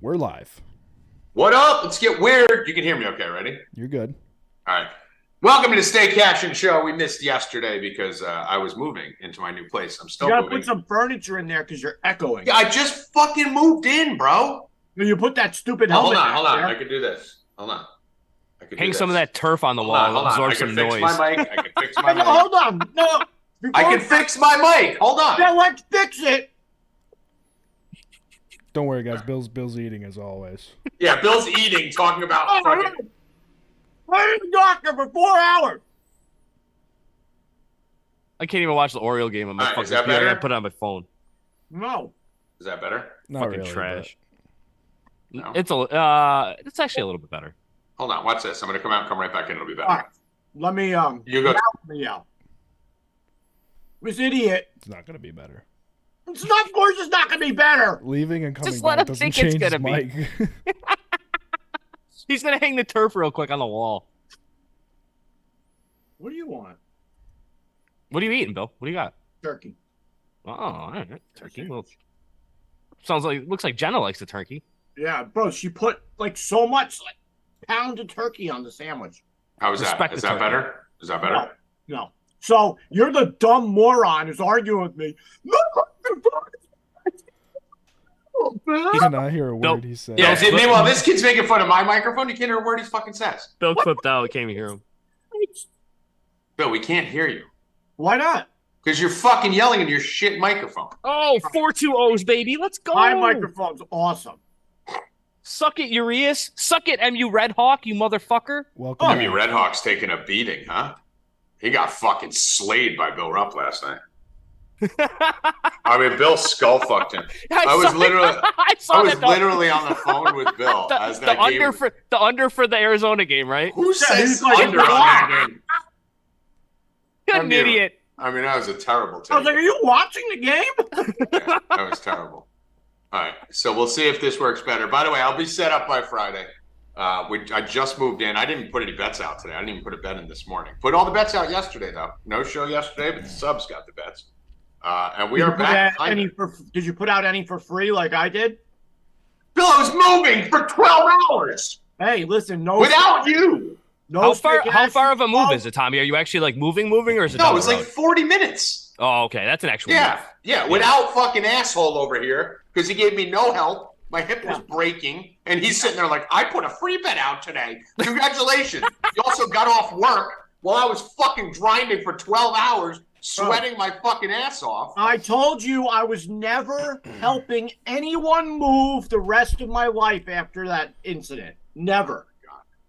We're live. What up? Let's get weird. You can hear me okay, ready? You're good. All right. Welcome to the Stay Cashin show. We missed yesterday because I was moving into my new place. I'm still moving. You gotta put some furniture in there because you're echoing. Yeah, I just fucking moved in, bro. You put that stupid helmet Hold on. there. I could do this. Hold on. Hang some of that turf on the wall. Hold on. Absorb I some can noise. fix my mic. I can fix my mic. Hold on. No. I can fix my mic. Hold on. Yeah, let's fix it. Don't worry, guys. Bill's eating as always. Yeah, Bill's eating, talking about fucking... I was a doctor for 4 hours. I can't even watch the Oriole game on my All right, fucking is that computer. I better? gotta put it on my phone. No. Is that better? Not Fucking really, trash. No. It's actually a little bit better. Hold on. Watch this. I'm going to come out and come right back in. It'll be better. All right. Let me, You go. me out. This idiot. It's not going to be better. It's not, of course it's not going to be better. Leaving and coming Just let back him doesn't think it's change his gonna be. mic. He's gonna hang the turf real quick on the wall. What do you want? What are you eating, Bill? What do you got? Turkey. Oh, all right. Turkey. Well, looks like Jenna likes the turkey. Yeah, bro, she put, like, so much, like, pounded turkey on the sandwich. How is that? Respect Is the that turkey. better? Is that better? No. So, you're the dumb moron who's arguing with me. He did not hear a word Nope. he said. Yeah, meanwhile, this kid's making fun of my microphone. You can't hear a word he fucking says. Bill clipped out. Can't even hear him. Bill, we can't hear you. Why not? Because you're fucking yelling into your shit microphone. Oh, 4-2-0s, baby. Let's go. My microphone's awesome. Suck it, Urias. Suck it, MU Red Hawk, you motherfucker. Welcome. I mean, Redhawk's taking a beating, huh? He got fucking slayed by Bill Rupp last night. I mean, Bill skull fucked him. I was literally on the phone with Bill as that game. The under for the Arizona game, right? Who says he's like, under on that game? You're an idiot. I mean, that was a terrible I was take. like, are you watching the game? Yeah, that was terrible. All right, so we'll see if this works better. By the way, I'll be set up by Friday. I just moved in. I didn't put any bets out today. I didn't even put a bet in this morning. Put all the bets out yesterday, though. No show yesterday, but the subs got the bets. And we are back. Did you put out any for free like I did? Bill, I was moving for 12 hours Hey, listen, no. without you. No. How far of a move is it, Tommy? Are you actually like moving, or is it? No, down it was the like road? 40 minutes. Oh, okay, that's an actual. Yeah, move. yeah, without fucking asshole over here because he gave me no help. My hip was breaking, and he's sitting there like, I put a free bet out today. Congratulations. You also got off work while I was fucking grinding for 12 hours, sweating my fucking ass off. I told you I was never helping anyone move the rest of my life after that incident. Never.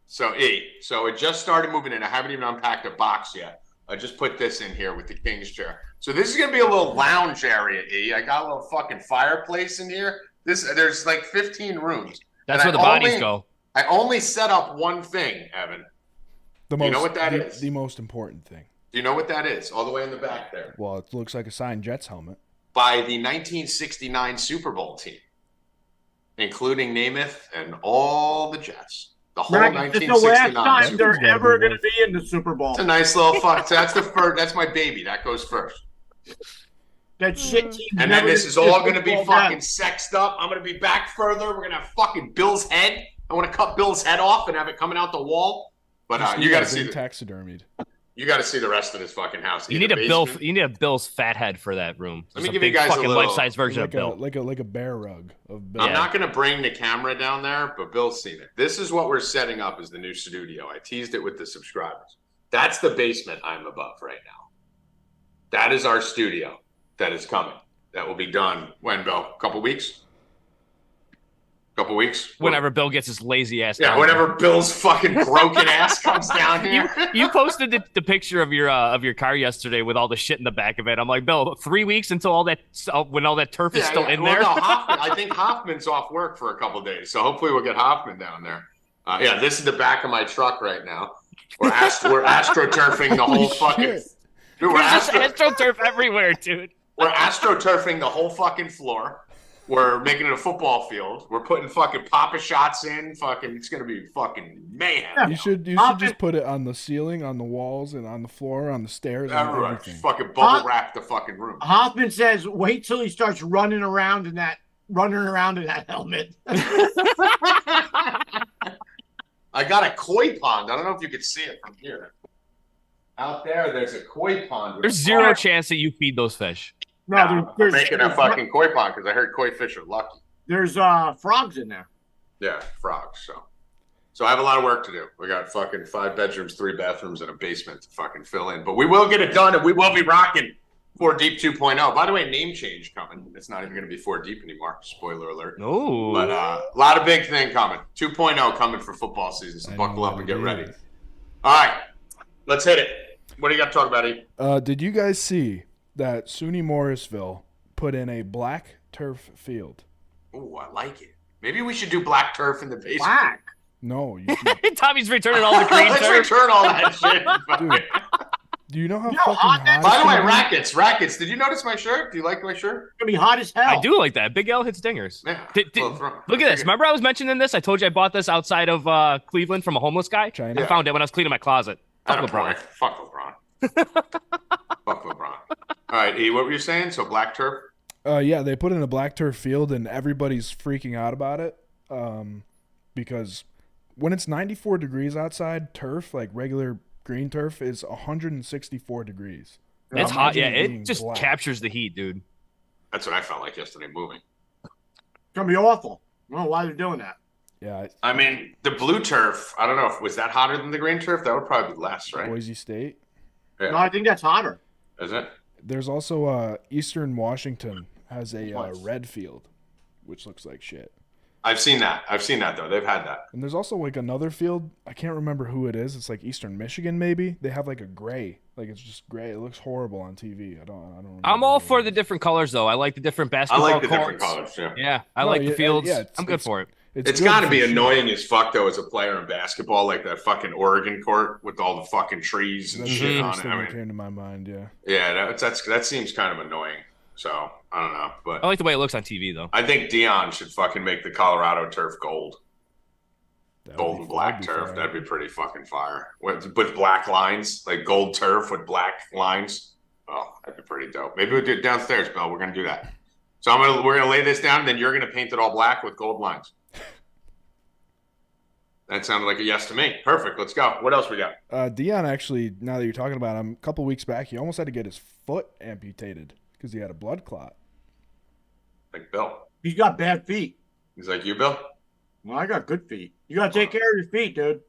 So it just started moving in. I haven't even unpacked a box yet. I just put this in here with the king's chair. So this is going to be a little lounge area, E. I got a little fucking fireplace in here. There's like 15 rooms. That's where the bodies go. I only set up one thing, Evan. You know what that is? The most important thing. Do you know what that is? All the way in the back there. Well, it looks like a signed Jets helmet. By the 1969 Super Bowl team, including Namath and all the Jets. The whole Rackets, it's the 1969 last time Super they're gotta ever be going to worth- be in the Super Bowl. It's a nice little fuck. That's the first. That's my baby. That goes first. That shit team. And then this is all going to be fucking sexed up. I'm going to be back further. We're going to have fucking Bill's head. I want to cut Bill's head off and have it coming out the wall. But you got to see taxidermied. You got to see the rest of this fucking house. You need a Bill's fat head for that room. Let me Just give a you big guys a fucking little- life-size version of Bill. Like a bear rug of Bill. I'm not going to bring the camera down there, but Bill's seen it. This is what we're setting up as the new studio. I teased it with the subscribers. That's the basement I'm above right now. That is our studio that is coming. That will be done when, Bill? A couple weeks? Couple weeks? Whenever Bill gets his lazy ass. Yeah, down whenever Bill's fucking broken ass comes down here. You posted the picture of your car yesterday with all the shit in the back of it. I'm like, Bill, 3 weeks until when all that turf is still in there. No, I think Hoffman's off work for a couple of days, so hopefully we'll get Hoffman down there. Yeah, this is the back of my truck right now. We're astroturfing the whole fucking. Shit. Dude, There's just astroturf everywhere, dude. We're astroturfing the whole fucking floor. We're making it a football field. We're putting fucking Papa shots in. Fucking, it's gonna be fucking mayhem. You should just put it on the ceiling, on the walls, and on the floor, on the stairs, and everything. Fucking bubble wrap the fucking room. Hoffman says, wait till he starts running around in that running around in that helmet. I got a koi pond. I don't know if you could see it from here. Out there's a koi pond. There's zero chance that you feed those fish. No, I'm there's making a fucking koi pond because I heard koi fish are lucky. There's frogs in there. Yeah, frogs. So I have a lot of work to do. We got fucking 5 bedrooms, 3 bathrooms, and a basement to fucking fill in. But we will get it done, and we will be rocking 4 Deep 2.0. By the way, name change coming. It's not even going to be 4 Deep anymore. Spoiler alert. No. But a lot of big thing coming. 2.0 coming for football season. So buckle up and get ready. All right, let's hit it. What do you got to talk about, E? Did you guys see that SUNY Morrisville put in a black turf field? Ooh, I like it. Maybe we should do black turf in the basement. Black. No. Tommy's returning all the green Let's turf. return all that shit. Dude, do you know how You know, fucking hot By it's the way, gonna be? Rackets. Did you notice my shirt? Do you like my shirt? It's gonna be hot as hell. I do like that. Big L hits dingers. Yeah. Look at this. Remember I was mentioning this? I told you I bought this outside of Cleveland from a homeless guy. China. I found it when I was cleaning my closet. Fuck LeBron. LeBron. Fuck LeBron. Fuck LeBron. All right, E, what were you saying? So black turf? Yeah, they put in a black turf field, and everybody's freaking out about it because when it's 94 degrees outside, turf, like regular green turf, is 164 degrees. It's Imagine hot. Yeah, being it just black. captures the heat, dude. That's what I felt like yesterday moving. It's gonna be awful. I don't know why they're doing that. Yeah, I mean, the blue turf, I don't know, was that hotter than the green turf? That would probably be less, right? Boise State. Yeah. No, I think that's hotter. Is it? There's also Eastern Washington has a Nice. red field, which looks like shit. I've seen that, though. They've had that. And there's also like another field. I can't remember who it is. It's like Eastern Michigan, maybe. They have like a gray. Like it's just gray. It looks horrible on TV. I don't. I'm remember all what it for is. the different colors, though. I like the different I basketball like the courts. different colors, yeah. Yeah, I No, like yeah, the fields. yeah, I'm good for it. It's good got to for be sure. annoying as fuck, though, as a player in basketball, like that fucking Oregon court with all the fucking trees and That's shit the on first it. thing I that mean, came to my mind. Yeah. yeah, that seems kind of annoying. So, I don't know. But I like the way it looks on TV, though. I think Dion should fucking make the Colorado turf gold. That would Gold be- and black that'd be turf. fire. That'd be pretty fucking fire. With black lines, like gold turf with black lines. Oh, that'd be pretty dope. Maybe we'll do it downstairs, Bill. We're gonna do that. So we're gonna lay this down, and then you're gonna paint it all black with gold lines. That sounded like a yes to me. Perfect. Let's go. What else we got? Dion actually, now that you're talking about him, a couple weeks back, he almost had to get his foot amputated because he had a blood clot. Like Bill. He's got bad feet. He's like you, Bill. Well, I got good feet. You gotta take care of your feet, dude.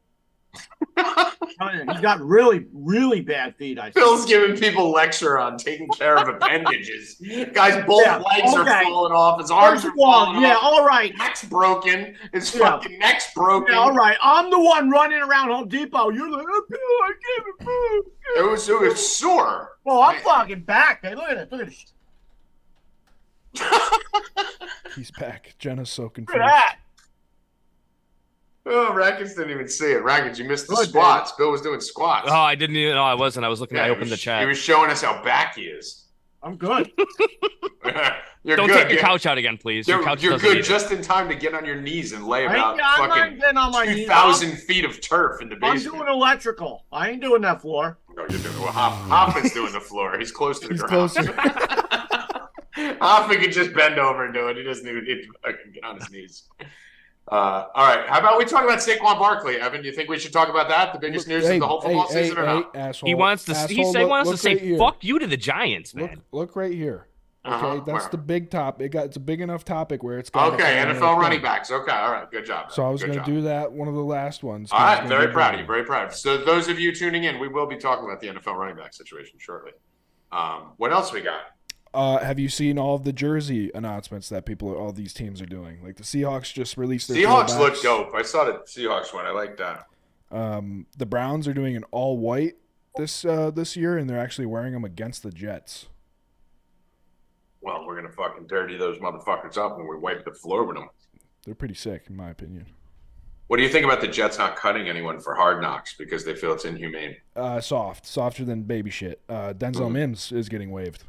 He's got really, really bad feet. I think. Bill's giving people lecture on taking care of appendages. Guys, both Yeah, legs are okay. falling off. His arms First are of all, falling yeah, off. all right. Neck's broken. His Yeah. fucking neck's broken. Yeah, all right. I'm the one running around Home Depot. You're like, oh, Bill, I can't move. It was sore. Well, I'm fucking back. Hey, look at this. Look at this. He's back. Jenna's so Look confused. at that. Oh, Rackets didn't even see it. Rackets, you missed the Good, squats. Bill was doing squats. Oh, I didn't even know I wasn't. I was looking. Yeah, I he opened the was- chat. He was showing us how back he is. I'm good. You're Don't good. take your couch out again, please. Your couch You're doesn't good need it. just in time to get on your knees and lay I'm about not fucking getting on my knees. 2,000 feet of turf in the I'm basement. doing electrical. I ain't doing that floor. No, you're doing well. Hoffman's doing the floor. He's close to the He's ground. closer. Hoffman can just bend over and do it. He doesn't even need to fucking get on his knees. All right. How about we talk about Saquon Barkley, Evan? Do you think we should talk about that? The biggest news of the whole football season or not? asshole. He wants to. He Asshole, wants to look say right here. "fuck you" to the Giants, man. Look right here. Okay, Uh-huh, that's where? the big topic. It's a big enough topic where it's got Okay, NFL running backs. Okay, all right. Good job. So I was Good going to job. do that. One of the last ones. All right, very proud of you. Very proud. So those of you tuning in, we will be talking about the NFL running back situation shortly. What else we got? Have you seen all of the jersey announcements that all these teams are doing? Like the Seahawks just released their Seahawks look throwbacks. dope. I saw the Seahawks one. I like that. The Browns are doing an all white this year, and they're actually wearing them against the Jets. Well, we're gonna fucking dirty those motherfuckers up when we wipe the floor with them. They're pretty sick, in my opinion. What do you think about the Jets not cutting anyone for Hard Knocks because they feel it's inhumane? Softer than baby shit. Denzel Mims is getting waived.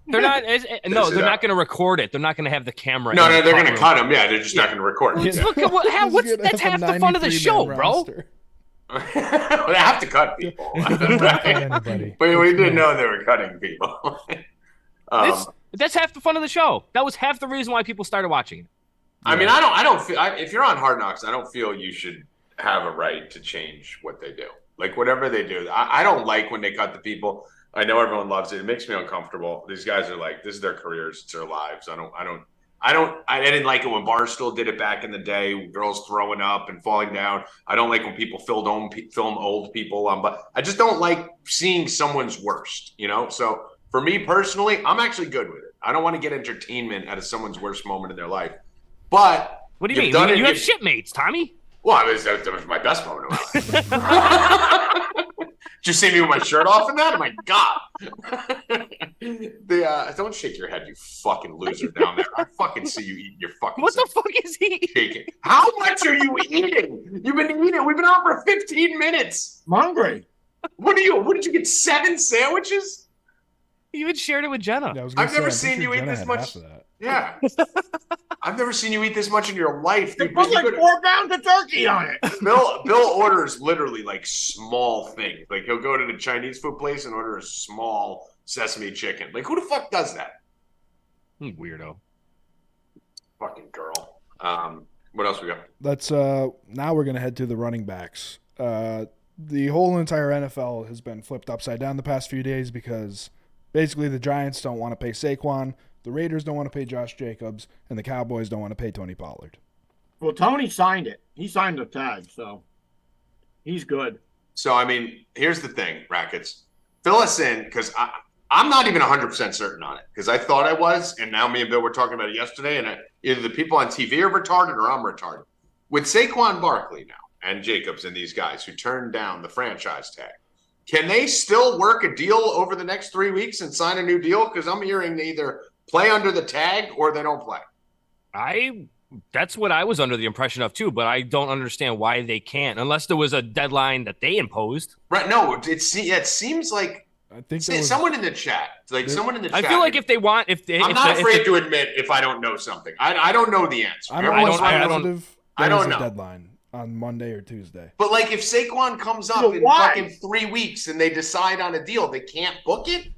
They're not. No, they're up. not going to record it. They're not going to have the camera. No, in the they're going to room. cut him. Yeah, they're just not going to record it. Yeah. Look at what's He's gonna that's have half a the fun of the 93-man show, bro. roster. They have to cut people. Cut anybody. But we didn't know they were cutting people. That's half the fun of the show. That was half the reason why people started watching it. I mean, I don't feel if you're on Hard Knocks, I don't feel you should have a right to change what they do. Like whatever they do, I don't like when they cut the people. I know everyone loves it. It makes me uncomfortable. These guys are like, this is their careers, it's their lives. I didn't like it when Barstool did it back in the day. Girls throwing up and falling down. I don't like when people film old people. But I just don't like seeing someone's worst. So for me personally, I'm actually good with it. I don't want to get entertainment out of someone's worst moment in their life. But what do you mean? You have shitmates, Tommy. Well, that was my best moment of my life. Did you see me with my shirt off in that? Oh my God. Don't shake your head, you fucking loser down there. I fucking see you eating your fucking What the fuck is he shaking? How much are you eating? You've been eating. We've been out for 15 minutes. I'm hungry. What did you get? 7 sandwiches? You even shared it with Jenna. Yeah, I've never seen you eat this much. Yeah. I've never seen you eat this much in your life. They put like 4 pounds of turkey on it. Bill orders literally like small things. Like he'll go to the Chinese food place and order a small sesame chicken. Like who the fuck does that? Weirdo. Fucking girl. What else we got? Let's now we're gonna head to the running backs. The whole entire NFL has been flipped upside down the past few days because basically the Giants don't want to pay Saquon, the Raiders don't want to pay Josh Jacobs, and the Cowboys don't want to pay Tony Pollard. Well, Tony signed it. He signed the tag, so he's good. So, I mean, here's the thing, Rackets. Fill us in, because I'm not even 100% certain on it, because I thought I was, and now me and Bill were talking about it yesterday, and either the people on TV are retarded or I'm retarded. With Saquon Barkley now, and Jacobs and these guys who turned down the franchise tag, can they still work a deal over the next 3 weeks and sign a new deal? Because I'm hearing they either play under the tag or they don't play. That's what I was under the impression of too, but I don't understand why they can't, unless there was a deadline that they imposed. Right? No, it seems like I think someone in the chat, someone in the chat. I feel like if they want, I'm not afraid to admit if I don't know something. I don't know the answer. I don't know. Deadline on Monday or Tuesday. But like if Saquon comes up in fucking 3 weeks and they decide on a deal, they can't book it?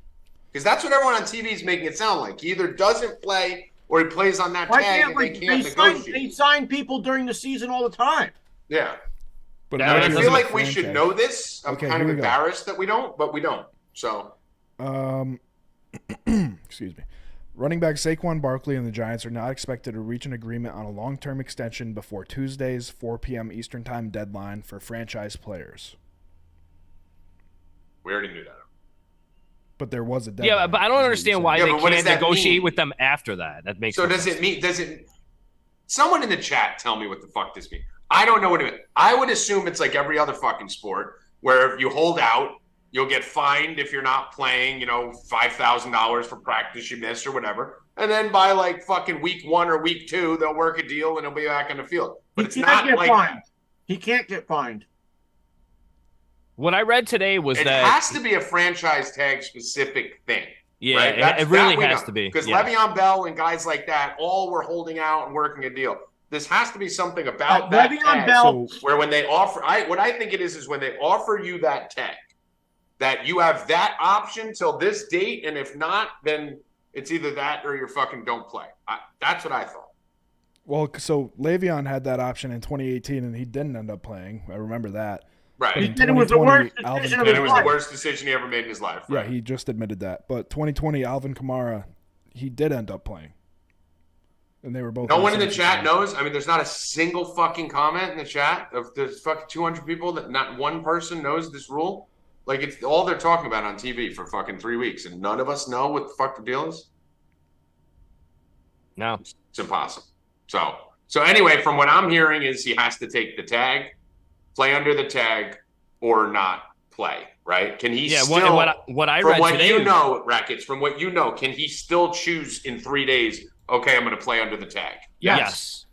Because that's what everyone on TV is making it sound like. He either doesn't play or he plays on that tag and they can't negotiate. They sign people during the season all the time. Yeah. But I feel like we should know this. I'm kind of embarrassed that we don't, but we don't. So. Excuse me. Running back Saquon Barkley and the Giants are not expected to reach an agreement on a long-term extension before Tuesday's 4 p.m. Eastern Time deadline for franchise players. We already knew that. But there was a deadline. Yeah, but I don't understand why they can't negotiate with them after that. That makes so. Does it mean? Someone in the chat tell me what the fuck this means? I don't know what it means. I would assume it's like every other fucking sport where if you hold out, you'll get fined if you're not playing, $5,000 for practice you missed or whatever. And then by like fucking week 1 or week 2, they'll work a deal and he'll be back on the field. But it's not like that. He can't get fined. What I read today was that it has to be a franchise tag specific thing. Yeah, right? It really has to be. Because Le'Veon Bell and guys like that all were holding out and working a deal. This has to be something about that tag. Bell. Where when they offer, what I think it is when they offer you that tag, that you have that option till this date, and if not, then it's either that or you're fucking don't play. That's what I thought. Well, so Le'Veon had that option in 2018, and he didn't end up playing. I remember that. Right. He said it was the worst decision of his life. It was the worst decision he ever made in his life. Right? Yeah, he just admitted that. But 2020, Alvin Kamara, he did end up playing. And they were both. No one in the chat knows. I mean, there's not a single fucking comment in the chat of there's fucking 200 people that not one person knows this rule. Like, it's all they're talking about on TV for fucking 3 weeks, and none of us know what the fuck the deal is? No. It's impossible. So anyway, from what I'm hearing is he has to take the tag, play under the tag, or not play, right? Can he still... what I read from today... From what you know, Rackets, from what you know, can he still choose in 3 days, okay, I'm going to play under the tag? Yes.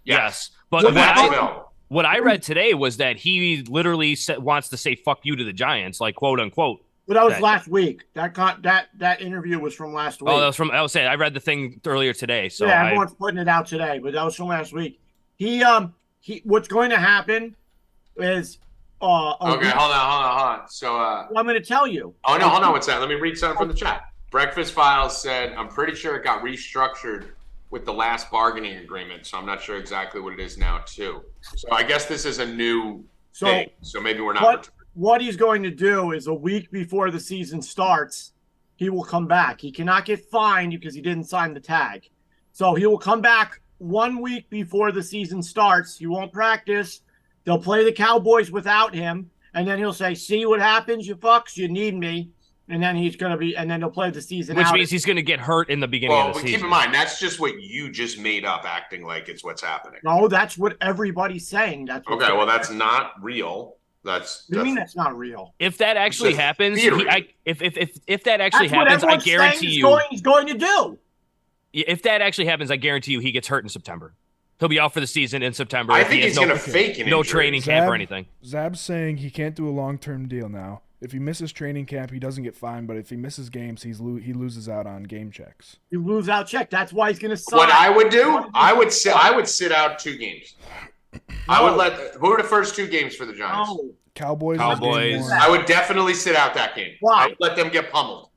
But so what I read today was that he literally wants to say "fuck you" to the Giants, like quote unquote. But that was last week. That interview was from last week. Oh, that was from. I was saying I read the thing earlier today. So yeah, everyone's putting it out today, but that was from last week. He what's going to happen is okay, hold on. So I'm going to tell you. Oh no, hold on. What's that? Let me read something from the chat. Breakfast Files said, I'm pretty sure it got restructured with the last bargaining agreement, so I'm not sure exactly what it is now, too. So I guess this is a new thing, so maybe we're not. What he's going to do is a week before the season starts, he will come back. He cannot get fined because he didn't sign the tag. So he will come back 1 week before the season starts. He won't practice. They'll play the Cowboys without him, and then he'll say, see what happens, you fucks, you need me. And then and then he'll play the season Which out. means he's going to get hurt in the beginning of the season. Keep in mind, that's just what you just made up, acting like it's what's happening. No, that's what everybody's saying. That's that's not real. You mean that's not real? If that actually happens, if that actually happens, I guarantee you he's going to do. If that actually happens, I guarantee you he gets hurt in September. He'll be out for the season in September. I think he's going to fake an no injury. training camp or anything. Zab's saying he can't do a long-term deal now. If he misses training camp, he doesn't get fined. But if he misses games, he loses out on game checks. He loses out check. That's why he's going to sign. What I would do, I would sit out 2 games. I would who are the first 2 games for the Giants? No. Cowboys. I would definitely sit out that game. Why? I would let them get pummeled.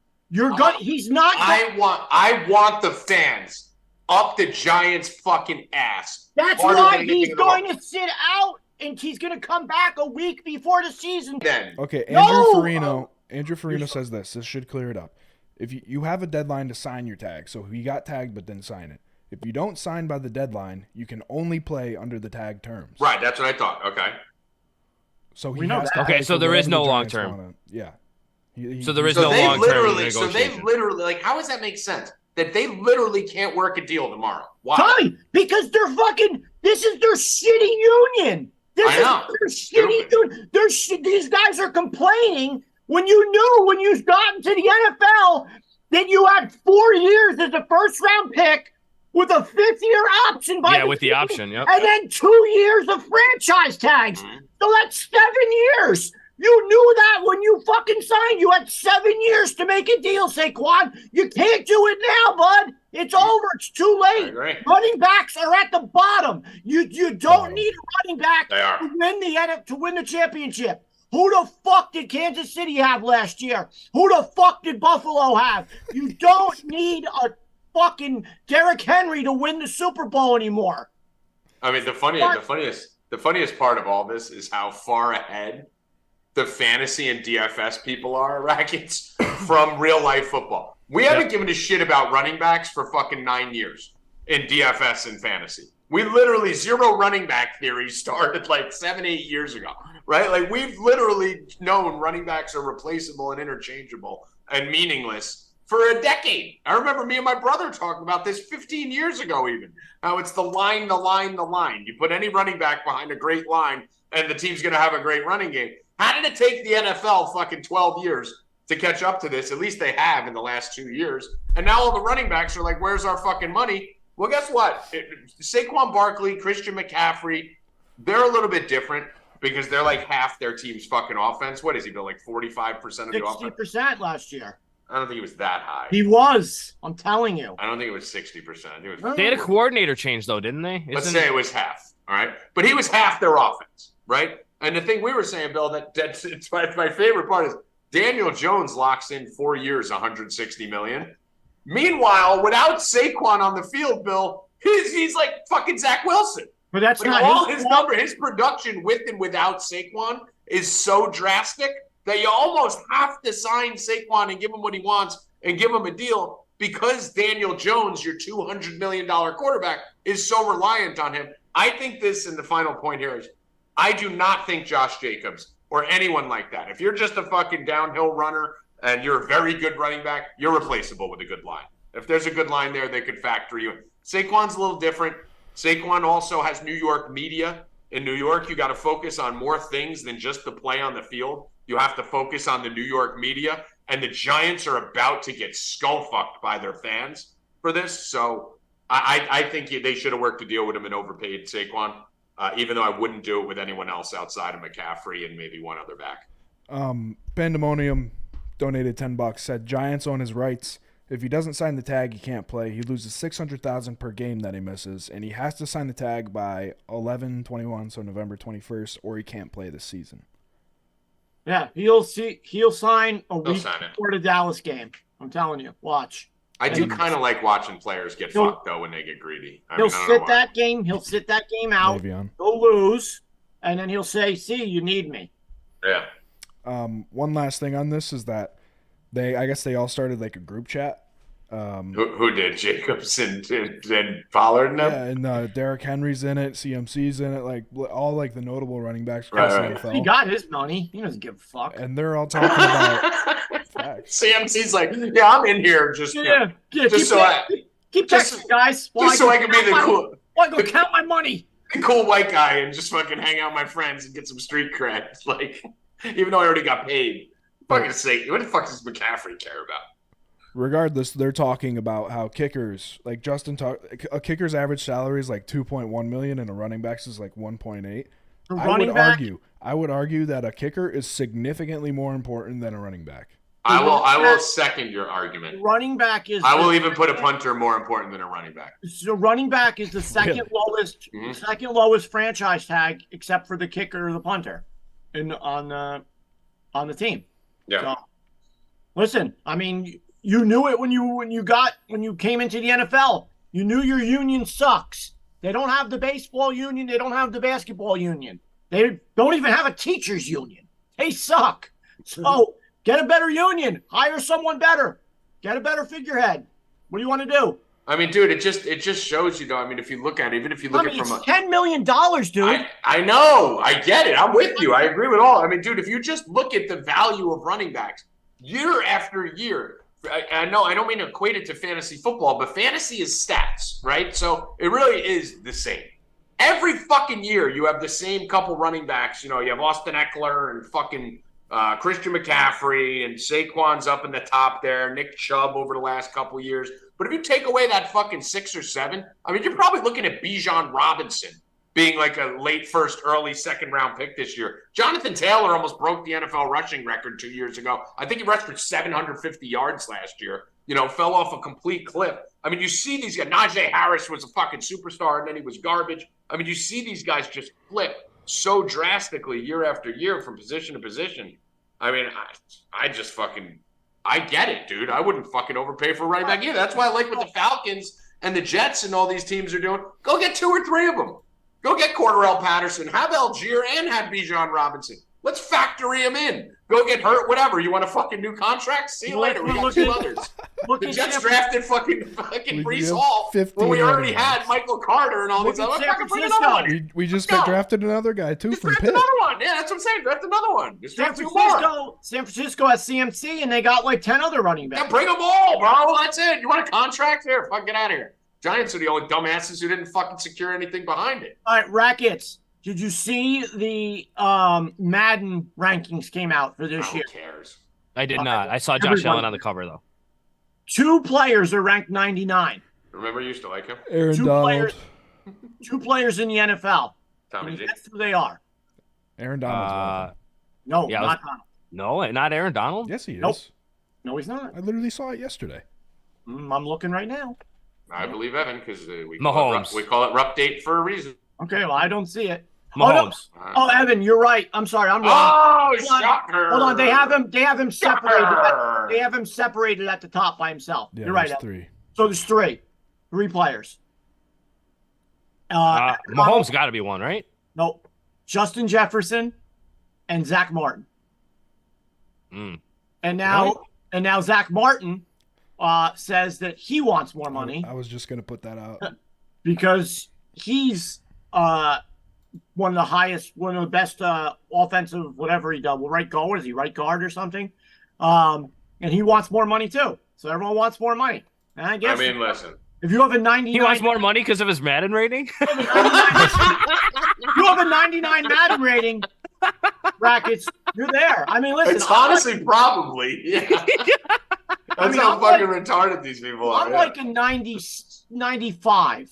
He's not. I want the fans up the Giants' fucking ass. That's why he's going to sit out. And he's going to come back a week before the season. Then okay, Andrew Farino says this. This should clear it up. If you have a deadline to sign your tag, so he got tagged but didn't sign it. If you don't sign by the deadline, you can only play under the tag terms. Right, that's what I thought. Okay. So so there is no long term. Yeah. So there is no long term negotiation. So they literally, like, how does that make sense? That they literally can't work a deal tomorrow. Why? Tommy, because they're fucking. This is their shitty union. These guys are complaining when you knew when you got into the NFL that you had 4 years as a first-round pick with a 5th-year option with the option, yep. And then 2 years of franchise tags. Mm-hmm. So that's 7 years. You knew that when you fucking signed. You had 7 years to make a deal, Saquon. You can't do it now, bud. It's over. It's too late. Running backs are at the bottom. You don't need a running back to win the championship. Who the fuck did Kansas City have last year? Who the fuck did Buffalo have? You don't need a fucking Derrick Henry to win the Super Bowl anymore. I mean, the funniest part of all this is how far ahead the fantasy and DFS people are, Rackets, from real life football. We haven't given a shit about running backs for fucking 9 years in DFS and fantasy. We literally, zero running back theory started like 7-8 years ago, right? Like, we've literally known running backs are replaceable and interchangeable and meaningless for a decade. I remember me and my brother talking about this 15 years ago even. How it's the line. You put any running back behind a great line and the team's going to have a great running game. How did it take the NFL fucking 12 years to catch up to this? At least they have in the last 2 years. And now all the running backs are like, where's our fucking money? Well, guess what? Saquon Barkley, Christian McCaffrey, they're a little bit different because they're like half their team's fucking offense. What is he, Bill? Like 45% of the offense? 60% last year. I don't think he was that high. He was. I'm telling you. I don't think it was 60%. They had a coordinator change, though, didn't they? Let's say it was half, all right? But he was half their offense, right? And the thing we were saying, Bill, it's my favorite part is Daniel Jones locks in 4 years, $160 million. Meanwhile, without Saquon on the field, Bill, he's like fucking Zach Wilson. But that's like not all his number. His production with and without Saquon is so drastic that you almost have to sign Saquon and give him what he wants and give him a deal because Daniel Jones, your $200 million quarterback, is so reliant on him. I think this, and the final point here is, I do not think Josh Jacobs or anyone like that. If you're just a fucking downhill runner and you're a very good running back, you're replaceable with a good line. If there's a good line there, they could factor you in. Saquon's a little different. Saquon also has New York media. In New York, you got to focus on more things than just the play on the field. You have to focus on the New York media. And the Giants are about to get skull-fucked by their fans for this. So I think they should have worked a deal with him and overpaid Saquon. Even though I wouldn't do it with anyone else outside of McCaffrey and maybe one other back. Pandemonium donated $10, said Giants own his rights. If he doesn't sign the tag, he can't play. He loses $600,000 per game that he misses, and he has to sign the tag by 11/21, so November 21st, or he can't play this season. Yeah, he'll sign a He'll week sign it. before the Dallas game. I'm telling you, watch. I do kind of like watching players get fucked though when they get greedy. He'll sit that game. He'll sit that game out. Le'Veon. He'll lose, and then he'll say, "See, you need me." Yeah. One last thing on this is that I guess they all started like a group chat. Who did? Jacobs and Pollard and them? Yeah, and Derrick Henry's in it, CMC's in it, like all like the notable running backs Right, across the right. NFL. He got his money. He doesn't give a fuck. And they're all talking about facts. CMC's like, yeah, I'm in here just Keep texting, guys. Just so I can be the cool. I go count my money. Cool white guy and just fucking hang out with my friends and get some street cred. Like, even though I already got paid. Fucking sake, what the fuck does McCaffrey care about? Regardless, they're talking about how kickers, like a kicker's average salary is like $2.1 million and a running back's is like 1.8. I would argue that a kicker is significantly more important than a running back. I will second your argument. Running back is. I will even put a punter more important than a running back. So running back is the second lowest franchise tag, except for the kicker or the punter, on the team. Yeah. So, listen, I mean, you knew it when you came into the NFL. You knew your union sucks. They don't have the baseball union. They don't have the basketball union. They don't even have a teachers union. They suck. So get a better union. Hire someone better. Get a better figurehead. What do you want to do? I mean, dude, it just shows you though. I mean, if you look at it, even if you look at it from it's $10 million, dude. I know, I get it. I'm with you. I agree with all. I mean, dude, if you just look at the value of running backs year after year, I know I don't mean to equate it to fantasy football, but fantasy is stats, right? So it really is the same. Every fucking year, you have the same couple running backs. You know, you have Austin Eckler and fucking Christian McCaffrey, and Saquon's up in the top there. Nick Chubb over the last couple years. But if you take away that fucking 6 or 7, I mean, you're probably looking at Bijan Robinson being like a late first, early second round pick this year. Jonathan Taylor almost broke the NFL rushing record 2 years ago. I think he rushed for 750 yards last year. You know, fell off a complete cliff. I mean, you see these guys. Najee Harris was a fucking superstar, and then he was garbage. I mean, you see these guys just flip so drastically year after year from position to position. I mean, I just fucking, I get it, dude. I wouldn't fucking overpay for a running back either. That's why I like what the Falcons and the Jets and all these teams are doing. Go get 2 or 3 of them. Go get Cordarrelle Patterson, have Algier, and have Bijan Robinson. Let's factory him in. Go get hurt, whatever. You want a fucking new contract? See you later. We got 2 others. The Jets drafted fucking Brees Hall when we already had Michael Carter and all these other. Fucking bring another one. We just drafted another guy too from Pitt. Another one. Yeah, that's what I'm saying. Draft another one. Just draft 2 more. San Francisco has CMC, and they got like 10 other running backs. Yeah, bring them all, bro. That's it. You want a contract? Here, fucking get out of here. Giants are the only dumbasses who didn't fucking secure anything behind it. All right, Rackets. Did you see the Madden rankings came out for this year? Who cares? I did not. I saw Josh Allen on the cover, though. 2 players are ranked 99. Remember, you used to like him? Aaron Donald. 2 players in the NFL. Tommy G. Guess who they are? Aaron Donald's one of them. No, not Donald. No, not Aaron Donald? Yes, he is. Nope. No, he's not. I literally saw it yesterday. I'm looking right now. I believe Evan because we Mahomes. call it Rupp date for a reason. Okay, well, I don't see it. Mahomes. Oh, Evan, you're right. I'm sorry, I'm wrong. Oh, shocker! Hold on, they have him separated. They have him separated at the top by himself. Yeah, you're right. there's 3. So there's 3 players. Mahomes got to be one, right? Nope. Justin Jefferson and Zach Martin. Mm. And now Zach Martin says that he wants more money. I was just gonna put that out because he's one of the best offensive whatever he does. Well, right guard, is he right guard or something? And he wants more money too. So everyone wants more money. And I guess. I mean, listen. If you have a 99, he wants more money because of his Madden rating. If you have a 99 Madden rating, Rackets, you're there. I mean, listen. It's honestly probably. Yeah. That's how fucking retarded these people are. I'm like a 95.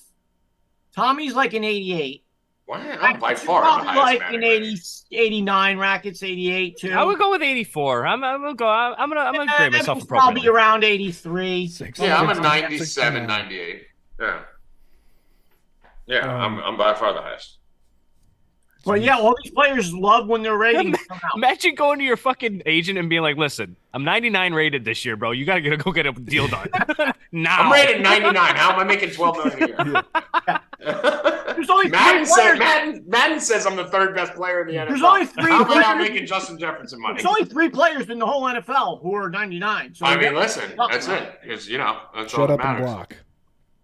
Tommy's like an 88. Wow, I'm by far probably the highest like an 89. Rackets 88 too. I would go with 84. I'm gonna grade myself appropriately. Probably around 83. Yeah, I'm a 97, 98. Yeah. Yeah, I'm by far the highest. Well, yeah, all these players love when their ratings come out. Imagine going to your fucking agent and being like, "Listen, I'm 99 rated this year, bro. You gotta go get a deal done now." I'm rated 99. How am I making $12 million a year? There's only Madden, three players. Madden says I'm the third best player in the NFL. There's only three How am I not players. making Justin Jefferson money? There's only 3 players in the whole NFL who are 99. So I mean, listen, that's it. It's, that's all Shut that up and matters. block.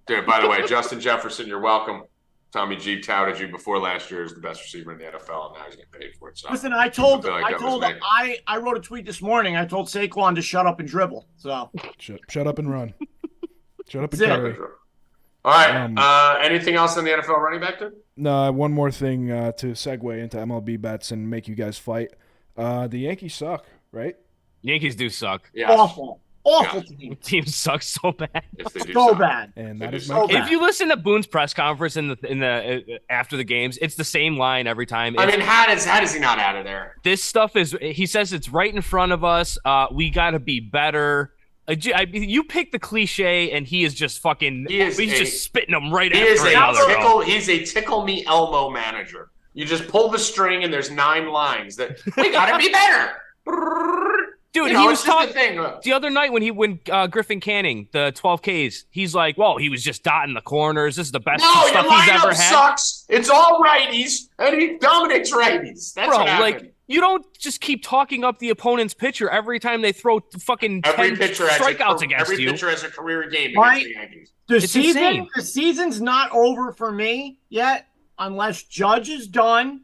Dude, by the way, Justin Jefferson, you're welcome. Tommy G touted you before last year as the best receiver in the NFL, and now he's getting paid for it. So Listen, I wrote a tweet this morning. I told Saquon to shut up and dribble. So Shut up and run. Shut up and That's it. carry. All right. Anything else in the NFL running back, dude? No, one more thing to segue into MLB bets and make you guys fight. The Yankees suck, right? Yankees do suck. Yes. awful team. Team sucks so bad. Yes, they do So suck. bad. And They that do is suck. my So case. bad. If you listen to Boone's press conference in the after the games, it's the same line every time. I mean, how does he not out of there? This stuff is. He says it's right in front of us. We got to be better. You pick the cliche, and he is just fucking. He's just spitting them right He after is a another. tickle. He's a tickle me Elmo manager. You just pull the string, and there's 9 lines that we gotta be better. Dude, You know, he was it's just talking the thing. the other night when Griffin Canning the 12 Ks. He's like, "Whoa, he was just dotting the corners. This is the best No, your stuff he's ever lineup had." sucks. It's all righties, and he dominates righties. That's Bro, what happened. like you don't just keep talking up the opponent's pitcher every time they throw fucking 10 strikeouts against every you. pitcher has a career game Right. against the Yankees. It's insane. The season's not over for me yet, unless Judge is done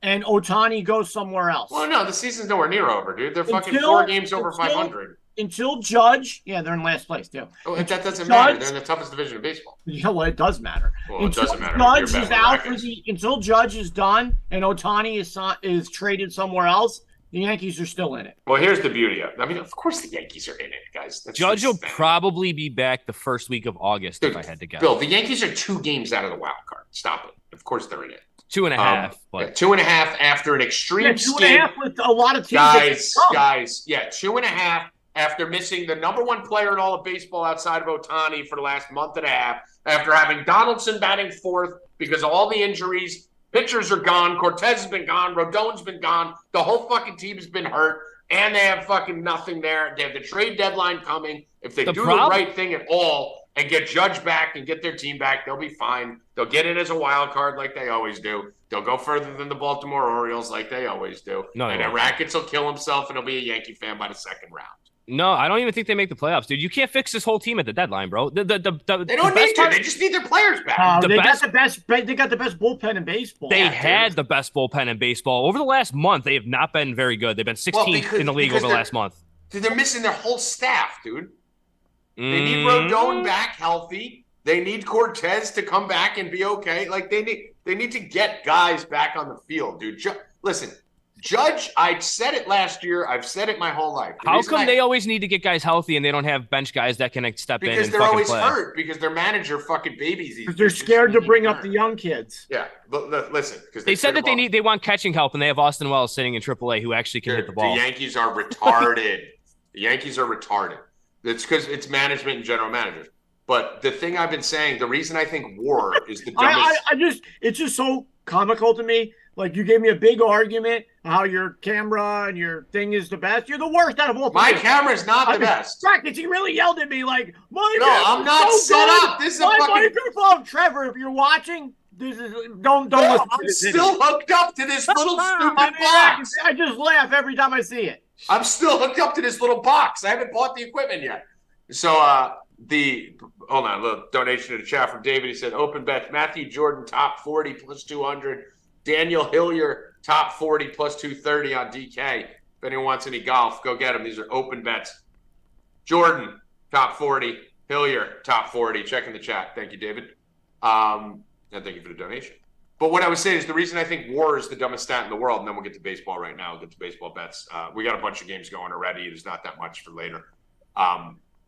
and Ohtani goes somewhere else. Well, no, the season's nowhere near over, dude. They're fucking Until- 4 games over until- 500. Until Judge, yeah, they're in last place too. Oh, that doesn't Judge- matter. They're in the toughest division of baseball. You know what? It does matter. Well, it until doesn't matter. Judge You're is betting out for Rackets. until Judge is done and Ohtani is traded somewhere else. The Yankees are still in it. Well, here's the beauty of it. I mean, of course the Yankees are in it, guys. That's Judge will the thing. probably be back the first week of August, Dude, if I had to guess. Bill, the Yankees are 2 games out of the wild card. Stop it. Of course they're in it. 2.5. Yeah, 2.5 after an extreme 2.5 skid. with a lot of teams. Guys, yeah, 2.5 after missing the number 1 player in all of baseball outside of Ohtani for the last month and a half, after having Donaldson batting 4th because of all the injuries. Pitchers are gone. Cortez has been gone. Rodon's been gone. The whole fucking team has been hurt, and they have fucking nothing there. They have the trade deadline coming. If they do the right thing at all and get Judge back and get their team back, they'll be fine. They'll get in as a wild card like they always do. They'll go further than the Baltimore Orioles like they always do. And then Rackets will kill himself, and he'll be a Yankee fan by the second round. No, I don't even think they make the playoffs, dude. You can't fix this whole team at the deadline, bro. They don't need to. They just need their players back. They got the best bullpen in baseball. They had the best bullpen in baseball. Over the last month, they have not been very good. They've been 16th in the league over the last month. Dude, they're missing their whole staff, dude. They need Rodon back healthy. They need Cortez to come back and be okay. Like they need to get guys back on the field, dude. Listen, Judge, I said it last year. I've said it my whole life. How come they always need to get guys healthy and they don't have bench guys that can step in and Because they're fucking always play? hurt because their manager fucking babies these. Because they're scared to bring up the young kids. Yeah, but listen, because they said that they want catching help and they have Austin Wells sitting in AAA who actually can hit the ball. The Yankees are retarded. The Yankees are retarded. It's because it's management and general managers. But the thing I've been saying, the reason I think WAR is the dumbest. It's just so comical to me. Like, you gave me a big argument how your camera and your thing is the best. You're the worst out of all. My camera's not the best. Rackets, he really yelled at me like, no, I'm not so set good. up. This is my a fucking microphone. Trevor, if you're watching, this is don't no, listen I'm to this still idiot. hooked up to this little stupid I box. I just laugh every time I see it. I'm still hooked up to this little box. I haven't bought the equipment yet. So hold on, a little donation to the chat from David. He said open bets: Matthew Jordan top 40 plus 200, Daniel Hillier top 40 plus 230 on DK. If anyone wants any golf, go get them. These are open bets. Jordan top 40, Hillier top 40. Check in the chat. Thank you, David. And thank you for the donation. But what I was saying is the reason I think WAR is the dumbest stat in the world, and then we'll get to baseball right now. We'll get to baseball bets. We got a bunch of games going already. There's not that much for later.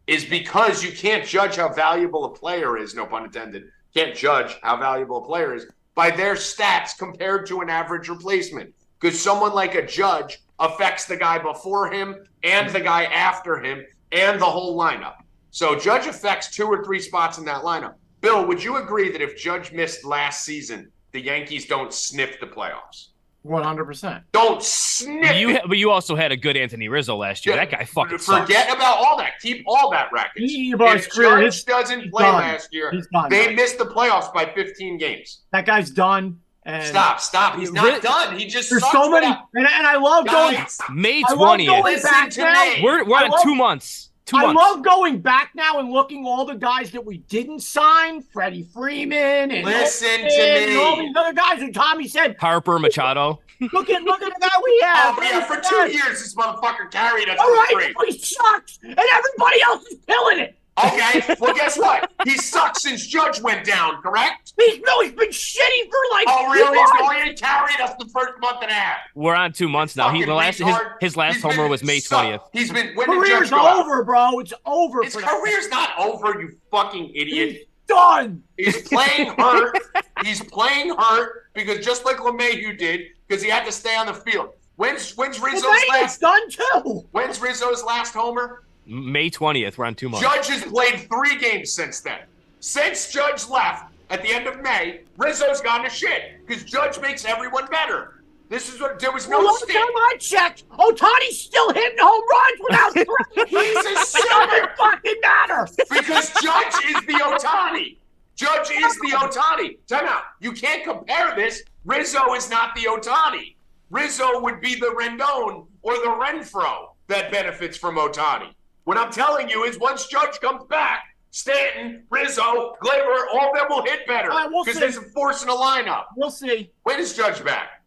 Is because you can't judge how valuable a player is, no pun intended, can't judge how valuable a player is by their stats compared to an average replacement. Because someone like a Judge affects the guy before him and the guy after him and the whole lineup. So Judge affects 2 or 3 spots in that lineup. Bill, would you agree that if Judge missed last season, the Yankees don't sniff the playoffs. 100%. Don't sniff. But you also had a good Anthony Rizzo last year. That guy fucking forget sucks. about all that. Keep all that, Rackets. If Judge doesn't play last year, they missed the playoffs by 15 games. That guy's done. And Stop. He's not done. He just there's sucks. So many, and I love going. May 20th. Listen to me. We're on 2 months. I love going back now and looking all the guys that we didn't sign, Freddie Freeman, and listen to me, and all these other guys. And Tommy said Harper, Machado. Look at the guy we have. Oh yeah, for 2 years this motherfucker carried us. All for right, free. he sucks, and everybody else is killing it. Okay, well guess what? He sucks since Judge went down, correct? He's been shitty for like. Oh really? He's only carried us the first month and a half. We're on 2 months now. His last homer was May 20th. He's been career's over, bro. It's over. His career's not over, you fucking idiot. He's done. He's playing hurt. He's playing hurt because just like LeMahieu did, because he had to stay on the field. When's Rizzo's last? Done too. When's Rizzo's last homer? May 20th. We're on 2 months. Judge has played 3 games since then. Since Judge left at the end of May, Rizzo's gone to shit because Judge makes everyone better. This is what there was no last time I checked, Ohtani's still hitting home runs without. He's a doesn't fucking matter because Judge is the Ohtani. Judge is the Ohtani. Time out. You can't compare this. Rizzo is not the Ohtani. Rizzo would be the Rendon or the Renfro that benefits from Ohtani. What I'm telling you is once Judge comes back, Stanton, Rizzo, Gleyber, all of them will hit better because there's a force in the lineup. We'll see. When is Judge back?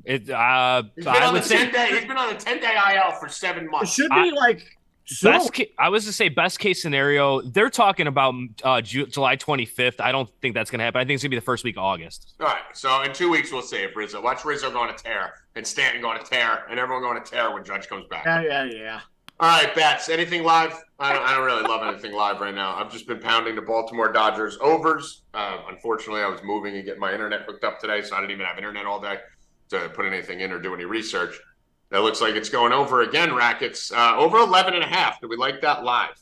He's been on the 10-day IL for 7 months. It should be I was to say best case scenario. They're talking about July 25th. I don't think that's going to happen. I think it's going to be the first week of August. All right. So in 2 weeks, we'll see if Rizzo. Watch Rizzo going to tear and Stanton going to tear and everyone going to tear when Judge comes back. Yeah. All right, Bats. Anything live? I don't really love anything live right now. I've just been pounding the Baltimore Dodgers overs. Unfortunately, I was moving and getting my internet hooked up today, so I didn't even have internet all day to put anything in or do any research. That looks like it's going over again, Rackets. Over 11.5. Do we like that live?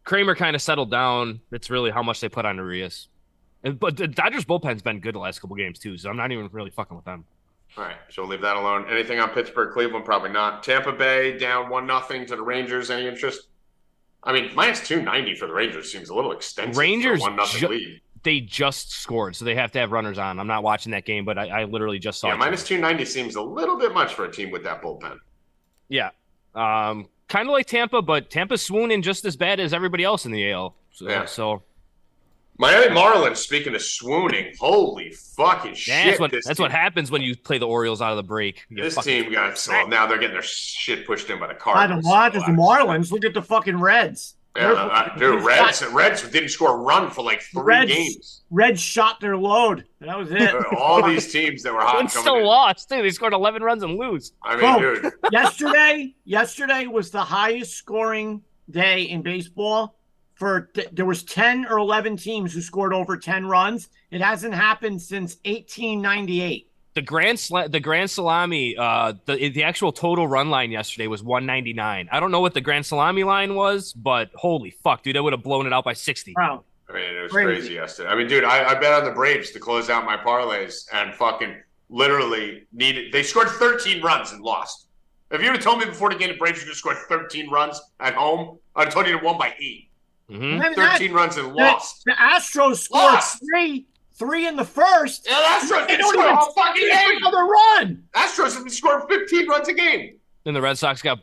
Kramer kind of settled down. It's really how much they put on Urias. But the Dodgers bullpen's been good the last couple games, too, so I'm not even really fucking with them. All right, so we'll leave that alone. Anything on Pittsburgh, Cleveland? Probably not. Tampa Bay down 1-0 to the Rangers. Any interest? I mean, minus 290 for the Rangers seems a little extensive. Rangers for a 1-0 lead. They just scored, so they have to have runners on. I'm not watching that game, but I literally just saw it. Minus 290 seems a little bit much for a team with that bullpen. Yeah. Kind of like Tampa, but Tampa's swooning just as bad as everybody else in the AL. So Miami Marlins, speaking of swooning, holy fucking shit. That's what happens when you play the Orioles out of the break. This team got slow. Now they're getting their shit pushed in by the Cardinals. I don't watch the Marlins. Look at the fucking Reds. Yeah, dude, Reds didn't score a run for like 3 games. Reds shot their load. That was it. All these teams that were hot. Still lost, too. They scored 11 runs and lose. I mean, dude. Yesterday was the highest scoring day in baseball. There was 10 or 11 teams who scored over 10 runs. It hasn't happened since 1898. The Grand Salami, the actual total run line yesterday was 199. I don't know what the Grand Salami line was, but holy fuck, dude, I would have blown it out by 60. Wow. I mean, it was crazy yesterday. I mean, dude, I bet on the Braves to close out my parlays and fucking literally they scored 13 runs and lost. If you would have told me before the game the Braves were going to score 13 runs at home, I'd have told you they won by 8. Mm-hmm. 13 runs and lost. The Astros scored three in the first. Yeah, the Astros didn't score a whole fucking game. Another run. Astros have been scoring 15 runs a game. Then the Red Sox got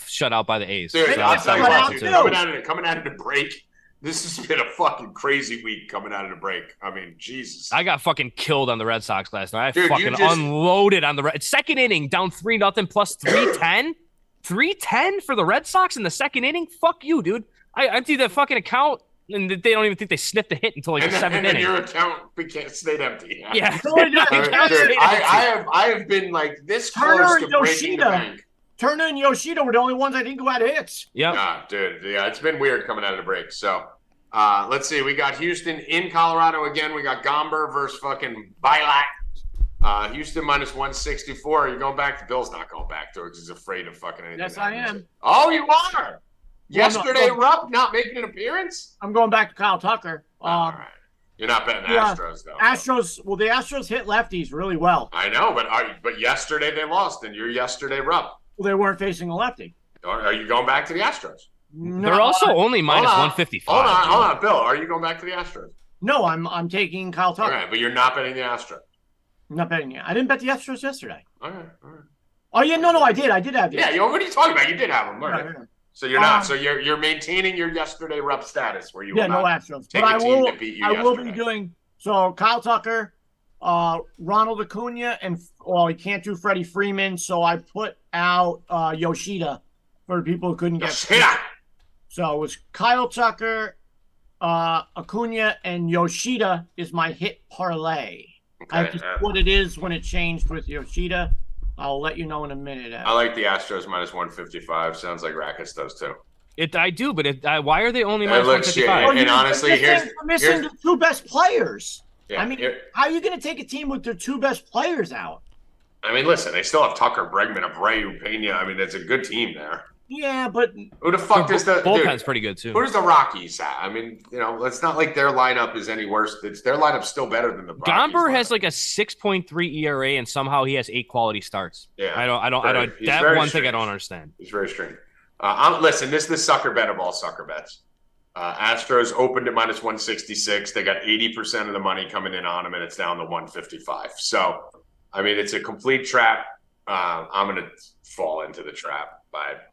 shut out by the A's. Dude, so I'll tell you what, dude, coming out of the break, this has been a fucking crazy week coming out of the break. I mean, Jesus. I got fucking killed on the Red Sox last night. Unloaded on the Red. Second inning, down 3-0 plus 310. 310 for the Red Sox in the second inning? Fuck you, dude. I emptied that fucking account. And they don't even think they sniffed the hit until like the 7th inning. Your account stayed empty. Yeah. Dude, I have been like this close to breaking the bank. Turner and Yoshida were the only ones I think who had hits. Yeah. Dude. Yeah, it's been weird coming out of the break. So let's see. We got Houston in Colorado again. We got Gomber versus fucking Bilac. Houston minus 164. Are you going back? The Bill's not going back to it because he's afraid of fucking anything. Yes, I am. Oh, you are. Yesterday, Rupp not making an appearance? I'm going back to Kyle Tucker. All right. You're not betting the Astros, though. The Astros hit lefties really well. I know, but yesterday they lost, and you're yesterday Rupp. Well, they weren't facing a lefty. Are you going back to the Astros? No, They're also only minus 155. Hold on, Bill. Are you going back to the Astros? No, I'm taking Kyle Tucker. All right, but you're not betting the Astros. I'm not betting it. I didn't bet the Astros yesterday. All right. Oh yeah, no, I did. I did have the Yeah, what are you talking about? You did have them. All right. Yeah. So you're not. So you're maintaining your yesterday Rupp status where you will no not Astros. take But a team that beat you I will yesterday. be doing so. Kyle Tucker, Ronald Acuna, and he can't do Freddie Freeman, so I put out Yoshida for people who couldn't get. So it was Kyle Tucker, Acuna, and Yoshida is my hit parlay. Okay, I have to see what it is when it changed with Yoshida. I'll let you know in a minute. I like the Astros minus 155. Sounds like Rackets does too. I do, but why are they only It minus looks shit. 155? And honestly, you're missing the two best players. Yeah, I mean, how are you going to take a team with their two best players out? I mean, listen, they still have Tucker, Bregman, Abreu, Pena. I mean, it's a good team there. Yeah, but who the fuck is the bullpen's pretty good too? Who's the Rockies at? I mean, it's not like their lineup is any worse. Their lineup's still better than the Rockies. Gomber has like a 6.3 ERA, and somehow he has 8 quality starts. Yeah, I don't. That one thing I don't understand. He's very strange. Listen, this is the sucker bet of all sucker bets. Astros opened at minus 166. They got 80% of the money coming in on them, and it's down to 155. So, I mean, it's a complete trap. I'm going to fall into the trap, but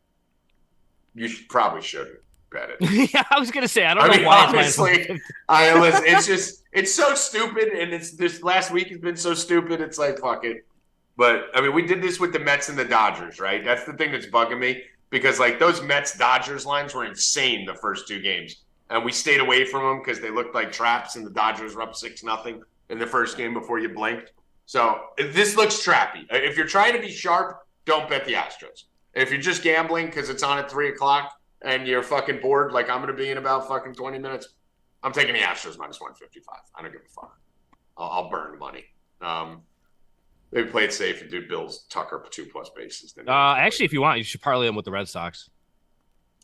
you probably shouldn't bet it. Yeah, I was going to say, I don't know why. Honestly, it's so stupid, and this last week has been so stupid. It's like, fuck it. But, I mean, we did this with the Mets and the Dodgers, right? That's the thing that's bugging me. Because, like, those Mets-Dodgers lines were insane the first 2 games. And we stayed away from them because they looked like traps, and the Dodgers were up 6-0 in the first game before you blinked. So, this looks trappy. If you're trying to be sharp, don't bet the Astros. If you're just gambling because it's on at 3 o'clock and you're fucking bored, like I'm going to be in about fucking 20 minutes, I'm taking the Astros minus 155. I don't give a fuck. I'll burn money. Maybe play it safe and do Bills Tucker 2+ bases. Actually, if you want, you should parlay them with the Red Sox.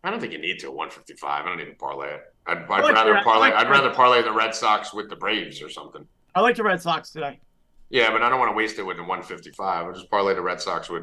I don't think you need to 155. I don't need to parlay it. I'd rather parlay the Red Sox with the Braves or something. I like the Red Sox today. Yeah, but I don't want to waste it with the 155. I'll just parlay the Red Sox with.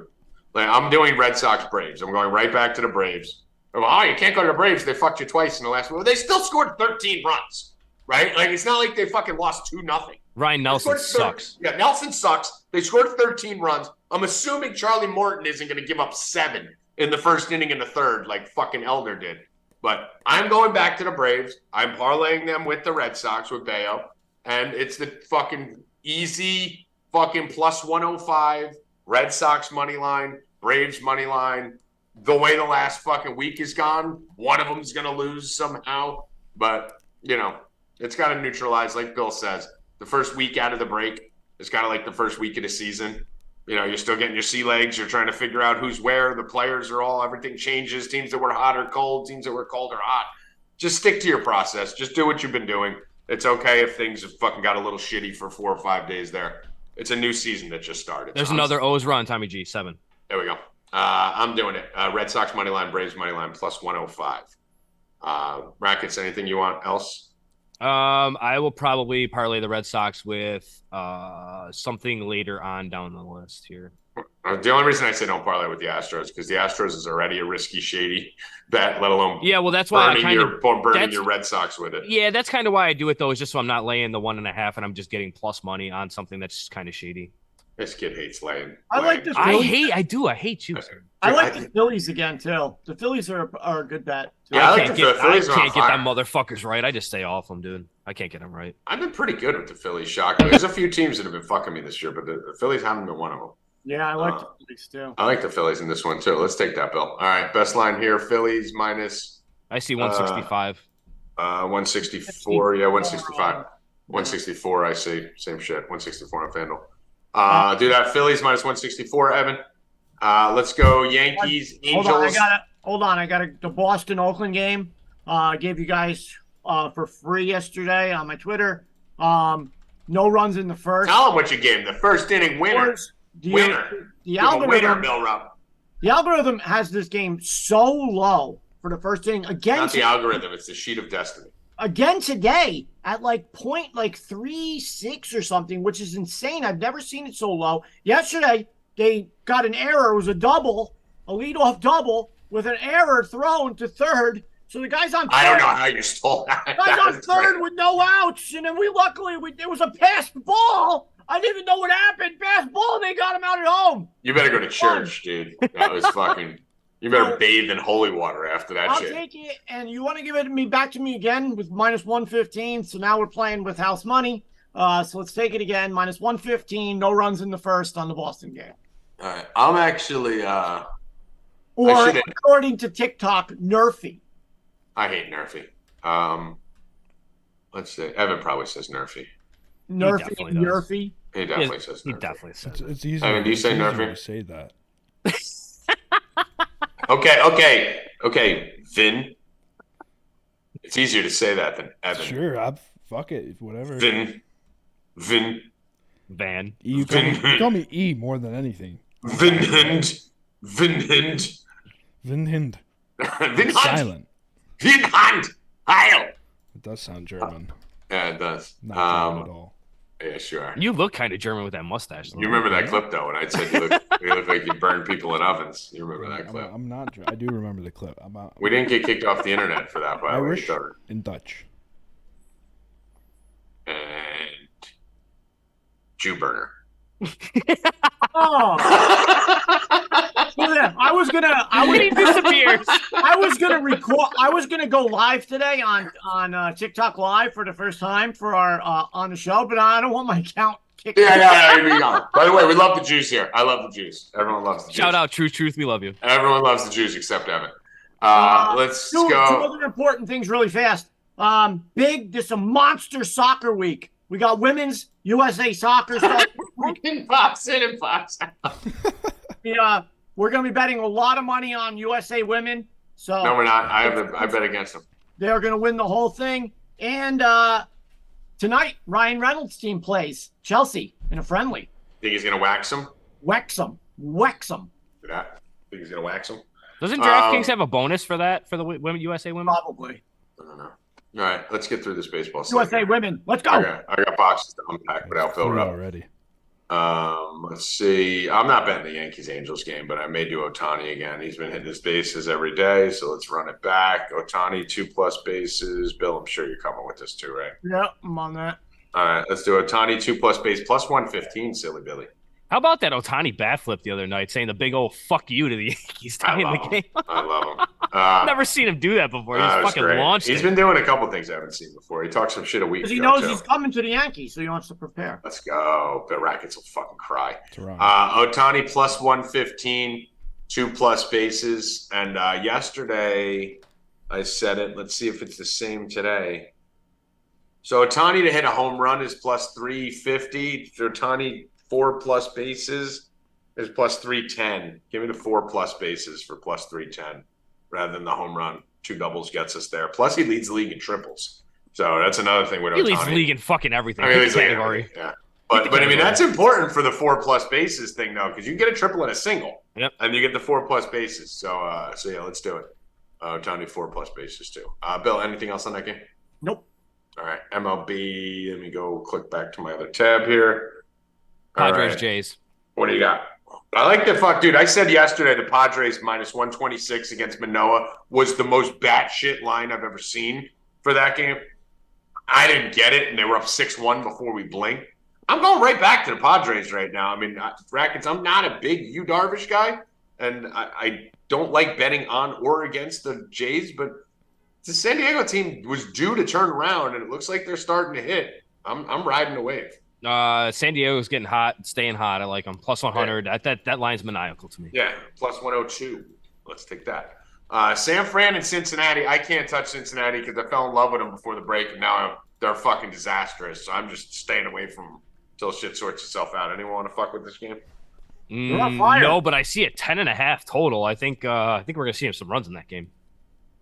I'm doing Red Sox Braves. I'm going right back to the Braves. Oh, you can't go to the Braves. They fucked you twice in the last one. They still scored 13 runs, right? Like it's not like they fucking lost 2-0. Ryan Nelson sucks. Yeah, Nelson sucks. They scored 13 runs. I'm assuming Charlie Morton isn't going to give up 7 in the first inning and the third like fucking Elder did. But I'm going back to the Braves. I'm parlaying them with the Red Sox with Bayo. And it's the fucking easy fucking plus 105 Red Sox money line, Braves money line. The way the last fucking week is gone, one of them's going to lose somehow. But, it's got to neutralize, like Bill says. The first week out of the break is kind of like the first week of the season. You're still getting your sea legs. You're trying to figure out who's where. The players are everything changes. Teams that were hot or cold. Teams that were cold or hot. Just stick to your process. Just do what you've been doing. It's okay if things have fucking got a little shitty for 4 or 5 days there. It's a new season that just started. There's another O's run, Tommy G, 7. There we go. I'm doing it. Red Sox money line, Braves money line, plus 105. Rackets, anything you want else? I will probably parlay the Red Sox with something later on down the list here. The only reason I say don't parlay with the Astros because the Astros is already a risky, shady bet, let alone that's why burning your Red Sox with it. Yeah, that's kind of why I do it though, is just so I'm not laying the 1.5 and I'm just getting plus money on something that's kind of shady. This kid hates laying. I like the Phillies. I hate you. I like the Phillies again too. The Phillies are a good bet. Yeah, I can't get them motherfuckers right. I just stay off them, dude. I can't get them right. I've been pretty good with the Phillies. Shocking. There's a few teams that have been fucking me this year, but the Phillies haven't been one of them. Yeah, I like the Phillies too. I like the Phillies in this one too. Let's take that, Bill. All right, best line here: Phillies minus. I see 165. 164. Yeah, 165. 164. I see. Same shit. 164 on FanDuel. Do that. Phillies minus 164, Evan. Let's go Yankees, Angels. Hold on. I got the Boston-Oakland game. I gave you guys for free yesterday on my Twitter. No runs in the first. Tell them what you gave. The first inning winner. The algorithm, winner, Bill Rupp. The algorithm has this game so low for the first inning. Not the algorithm. It's the sheet of destiny. again today at like 0.36 or something, which is insane. I've never seen it so low. Yesterday, they got an error. It was a leadoff double with an error thrown to third. So the guy's on third. I don't know how you stole that. The guy's on third with no outs. And then it was a passed ball. I didn't even know what happened. Passed ball, and they got him out at home. You better go to church, dude. That was fucking... You better bathe in holy water after that shit. I'll take it, and you want to give it back to me again with minus 115. So now we're playing with house money. So let's take it again. Minus 115, no runs in the first on the Boston game. All right. I'm actually... or according to TikTok, Nerfy. I hate Nerfy. Let's see. Evan probably says Nerfy. Nerfy. He definitely says Nerfy. He definitely says It's easy. Evan, do you say Nerfy? To say that. Okay, Vin. It's easier to say that than Evan. Sure, fuck it, whatever. Vin. Van. You call me E more than anything. Vinhind. Vinhind. Silent. Vinhind. Heil. It does sound German. Yeah, it does. Not German at all. Yeah, sure. You look kind of German with that mustache. You remember that clip, though, when I said you look like you burned people in ovens. You remember that clip? I'm not. I do remember the clip. We didn't get kicked off the internet for that, by the way. Irish in Dutch. And Jew burner. Oh. I was gonna go live today on TikTok Live for the first time for our on the show, but I don't want my account kicked. Yeah. By the way, we love the Jews here. I love the Jews. Everyone loves the Jews. Shout out, True Truth, we love you. Everyone loves the Jews except Evan. Let's go. Two other important things really fast. This is a monster soccer week. We got women's USA soccer stuff. Pops in and pops out. We're going to be betting a lot of money on USA women. So no, we're not. I bet against them. They're going to win the whole thing. And tonight, Ryan Reynolds' team plays Chelsea in a friendly. Think he's going to wax them? Wax them. Do that? Think he's going to wax them? Doesn't DraftKings have a bonus for that for the women, USA women? Probably. I don't know. All right, let's get through this baseball. USA women, let's go. I got boxes to unpack without Phil Rupp already. Let's see. I'm not betting the Yankees-Angels game, but I may do Ohtani again. He's been hitting his bases every day, so let's run it back. Ohtani, 2+ bases. Bill, I'm sure you're coming with this too, right? Yeah, I'm on that. All right, let's do Ohtani, 2+ base, plus 115, silly Billy. How about that Ohtani bat flip the other night, saying the big old fuck you to the Yankees tying the game? I love him. I've never seen him do that before. He's fucking launched He's been doing a couple things I haven't seen before. He talks some shit a week because ago. he knows too. He's coming to the Yankees, so he wants to prepare. Let's go. The Rackets will fucking cry. Ohtani plus 115, 2+ bases. And yesterday I said it. Let's see if it's the same today. So Ohtani to hit a home run is plus 350. Ohtani 4+ bases is plus 310. Give me the 4+ bases for plus 310 rather than the home run. 2 doubles gets us there. Plus he leads the league in triples. So that's another thing with Ohtani. He leads the league in fucking everything. I mean, he's category. Yeah. But I mean, that's important for the 4+ bases thing, though, because you get a triple and a single. Yep. And you get the 4+ bases. So yeah, let's do it. Ohtani 4+ bases, too. Bill, anything else on that game? Nope. All right. MLB. Let me go click back to my other tab here. Padres, Jays. What do you got? I like the fuck, dude. I said yesterday the Padres minus 126 against Manoah was the most batshit line I've ever seen for that game. I didn't get it, and they were up 6-1 before we blinked. I'm going right back to the Padres right now. I mean, Rackets, I'm not a big Yu Darvish guy, and I don't like betting on or against the Jays, but the San Diego team was due to turn around, and it looks like they're starting to hit. I'm riding the wave. San Diego's getting hot, staying hot. I like them. Plus 100. Yeah. That line's maniacal to me. Yeah, plus 102. Let's take that. San Fran and Cincinnati. I can't touch Cincinnati because I fell in love with them before the break, and now they're fucking disastrous. So I'm just staying away from them until shit sorts itself out. Anyone want to fuck with this game? No, but I see a 10.5 total. I think we're gonna see some runs in that game.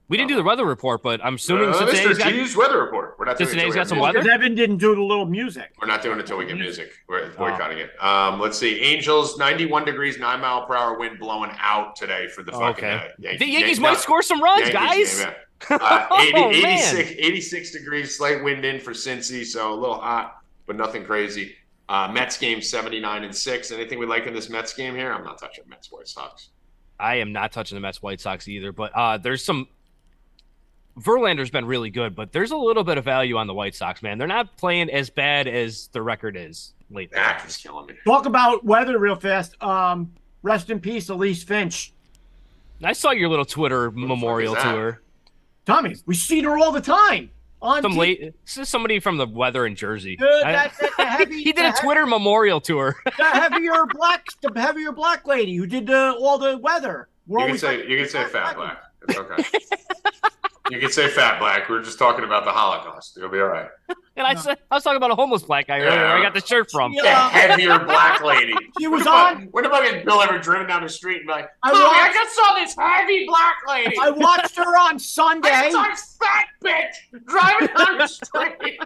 We didn't do the weather report, but I'm assuming Mr. G's weather report. What not doing it until we got some music. weather? Because Evan didn't do the little music. We're not doing it until we get music. We're boycotting it. Let's see. Angels, 91 degrees, 9-mile-per-hour wind blowing out today for the fucking The Yankees might score some runs, guys. Game, 86, 86 degrees, slight wind in for Cincy, so a little hot, but nothing crazy. Mets game 79-6. Anything we like in this Mets game here? I'm not touching Mets White Sox. I am not touching the Mets White Sox either, but there's some. Verlander's been really good, but there's a little bit of value on the White Sox, man. They're not playing as bad as the record is lately. That is killing me. Talk about weather real fast. Rest in peace, Elise Finch. I saw your little Twitter memorial to her. Tommy, we see her all the time. This is somebody from the weather in Jersey. The heavy, he did a Twitter memorial to her. the heavier black lady who did all the weather. You can say fat black. It's okay. You can say fat black. We're just talking about the Holocaust. You'll be all right. And I was talking about a homeless black guy earlier. Where I got the shirt from. The heavier black lady. She was on. When have I Bill ever driven down the street and be like, I just saw this heavy black lady. I watched her on Sunday. I saw this fat bitch driving down the street.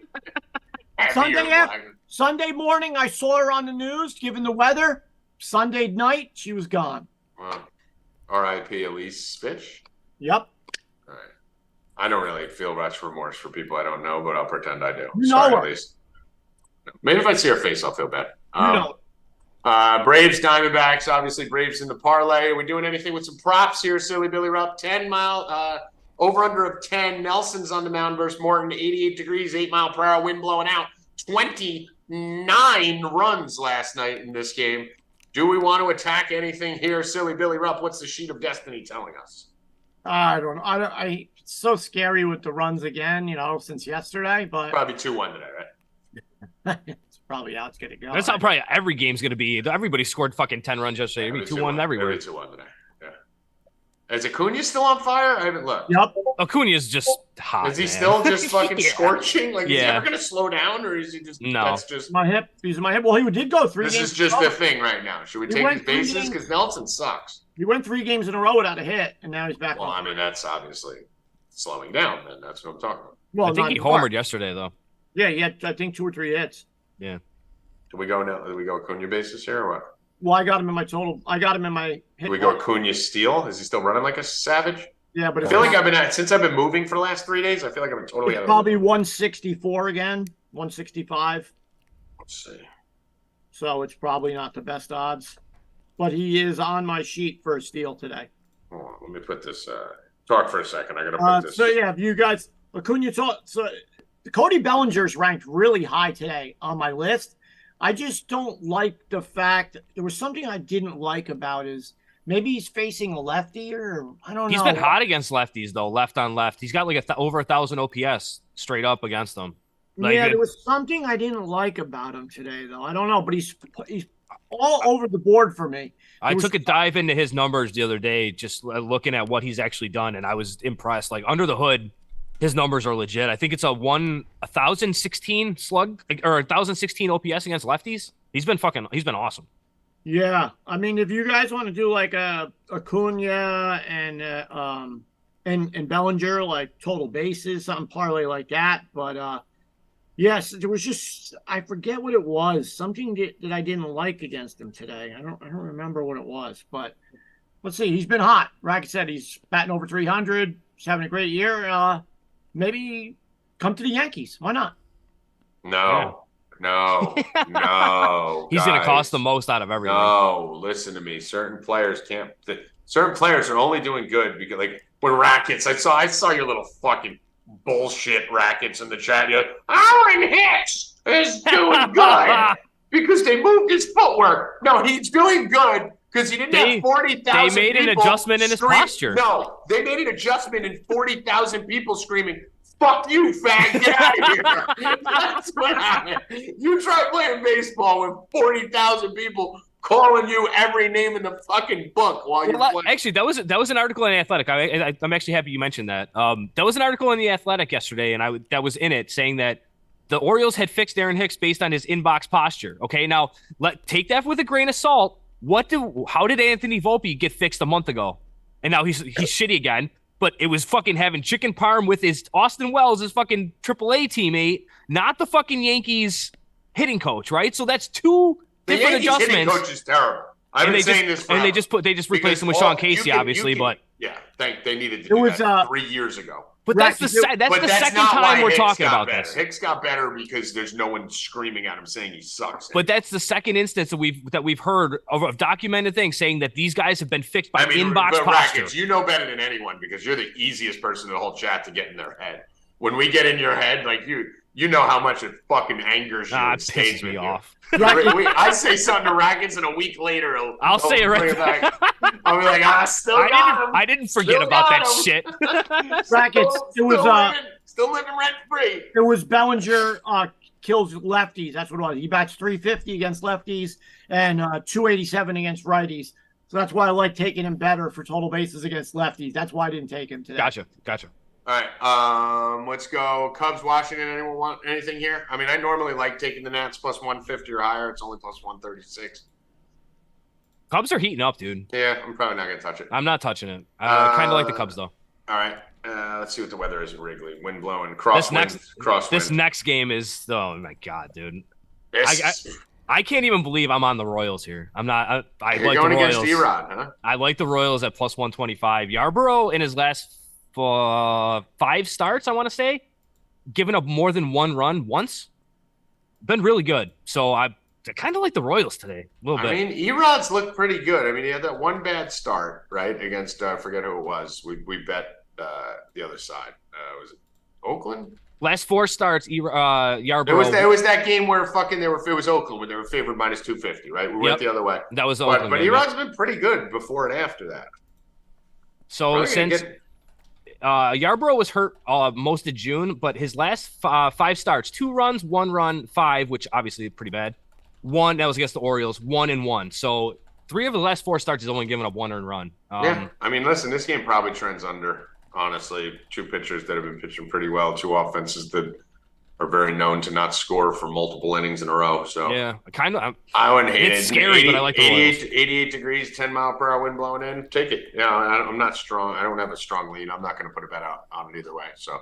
Sunday morning, I saw her on the news, given the weather. Sunday night, she was gone. Well, R.I.P. Elise Finch. Yep. All right. I don't really feel much remorse for people I don't know, but I'll pretend I do. You know her. At least. Maybe if I see her face, I'll feel bad. Braves, Diamondbacks. Obviously, Braves in the parlay. Are we doing anything with some props here, Silly Billy Rupp? 10-mile, over-under of 10. Nelson's on the mound versus Morton. 88 degrees, 8-mile-per-hour wind blowing out. 29 runs last night in this game. Do we want to attack anything here, Silly Billy Rupp? What's the sheet of destiny telling us? I don't know. It's so scary with the runs again, since yesterday. But probably 2-1 today, right? it's probably how it's going to go. That's how probably every game's going to be. Everybody scored fucking 10 runs yesterday. It'll be 2-1 everywhere. It'll be 2-1 today. Yeah. Is Acuna still on fire? I haven't looked. Yep. Acuna's just hot. Is he still just fucking scorching? Is he Yeah. ever going to slow down, or is he just? No. That's just my hip. He's my hip. Well, he did go 3 This games. is just the thing right now. Should we He take went his 3 bases? games. Because Nelson sucks. He went 3 games in a row without a hit, and now he's back. Well, I mean, that's obviously slowing down, then. That's what I'm talking about. Well, I think he homered yesterday, though. Yeah, he had, I think, 2 or 3 hits. Yeah. Do we go Acuna bases here, or what? Well, I got him in my total. I got him in my hit. Do we go Acuna steal? Is he still running like a savage? Yeah, but I feel like since I've been moving for the last 3 days, I feel like I've been totally out of probably 164 again, 165. Let's see. So it's probably not the best odds. But he is on my sheet for a steal today. Hold on, let me put this. Talk for a second. I got to put this. So, yeah, if you guys, Acuna, so Cody Bellinger's ranked really high today on my list. I just don't like the fact there was something I didn't like about his. Maybe he's facing a lefty, or I don't know. He's been hot against lefties, though, left on left. He's got like over 1,000 OPS straight up against them. There was something I didn't like about him today, though. I don't know, but he's all over the board for me. I took a dive into his numbers the other day, just looking at what he's actually done, and I was impressed. Like, under the hood, his numbers are legit. I think it's a 1,016 slug or 1,016 OPS against lefties. He's been awesome. Yeah, I mean, if you guys want to do like a Acuna and Bellinger, like total bases, something parlay like that. But yes, there was just I forget what it was. Something that I didn't like against him today. I don't remember what it was. But let's see. He's been hot. Rackets said he's batting over 300. He's having a great year. Maybe come to the Yankees. Why not? No. He's going to cost the most out of everyone. No, listen to me. Certain players are only doing good because, like, when Rackets, I saw your little fucking bullshit Rackets in the chat. You're like, Aaron Hicks is doing good because they moved his footwork. No, he's doing good because he didn't have 40,000 They made an adjustment in his posture. No, they made an adjustment in 40,000 people screaming, fuck you, fag, get out of here. That's what happened. You try playing baseball with 40,000 people calling you every name in the fucking book while you're playing. Actually, that was an article in The Athletic. I'm actually happy you mentioned that. That was an article in The Athletic yesterday, and that was in it saying that the Orioles had fixed Aaron Hicks based on his inbox posture. Okay, now take that with a grain of salt. How did Anthony Volpe get fixed a month ago? And now he's shitty again. but it was fucking having chicken parm with his Austin Wells, his fucking AAA teammate, not the fucking Yankees hitting coach, right? So that's two different Yankees adjustments. Hitting coach is terrible. I've been saying this forever. And they just replaced him with Sean Casey, obviously, but yeah, they needed to do that 3 years ago. But that's the second time we're talking about this. Hicks got better because there's no one screaming at him saying he sucks. But that's the second instance that we've heard of documented things saying that these guys have been fixed by inbox posture. Rackets, you know better than anyone because you're the easiest person in the whole chat to get in their head. When we get in your head, like you know how much it fucking angers you. It pisses me off. I say something to Rackets, and a week later, I'll say it right back. I'll be like, I didn't forget about that shit. Rackets, still living rent free. It was Bellinger kills lefties. That's what it was. He bats 350 against lefties and 287 against righties. So that's why I like taking him better for total bases against lefties. That's why I didn't take him today. Gotcha. All right, let's go. Cubs, Washington. Anyone want anything here? I mean, I normally like taking the Nats plus 150 or higher. It's only plus 136. Cubs are heating up, dude. Yeah, I'm probably not going to touch it. I'm not touching it. I kind of like the Cubs, though. All right, let's see what the weather is in Wrigley. Wind blowing, crosswind. This next game is, oh, my God, dude. I can't even believe I'm on the Royals here. I'm not. I You're like going the Royals. against E-Rod, huh? I like the Royals at plus 125. Yarborough in his last 5 starts, I want to say, given up more than 1 run once. Been really good. So I kind of like the Royals today a little bit. I mean, Erod's looked pretty good. I mean, he had that one bad start, right, against I forget who it was. We bet the other side. Was it Oakland? Last 4 starts, Yarborough. It was that game where it was Oakland when they were favored minus 250, right? We went the other way. That was Oakland. But Erod's been pretty good before and after that. So since Yarborough was hurt most of June, but his last 5 starts, 2 runs, 1 run, 5, which obviously pretty bad. 1 that was against the Orioles, 1-1. So 3 of the last 4 starts he's only given up 1 earned run. Yeah, I mean, listen, this game probably trends under. Honestly, 2 pitchers that have been pitching pretty well, 2 offenses that are very known to not score for multiple innings in a row. So yeah, I wouldn't hate it. It's scary, but I like the 88 degrees, 10-mile-per-hour wind blowing in. Take it. Yeah, I'm not strong. I don't have a strong lead. I'm not going to put a bet out on it either way. So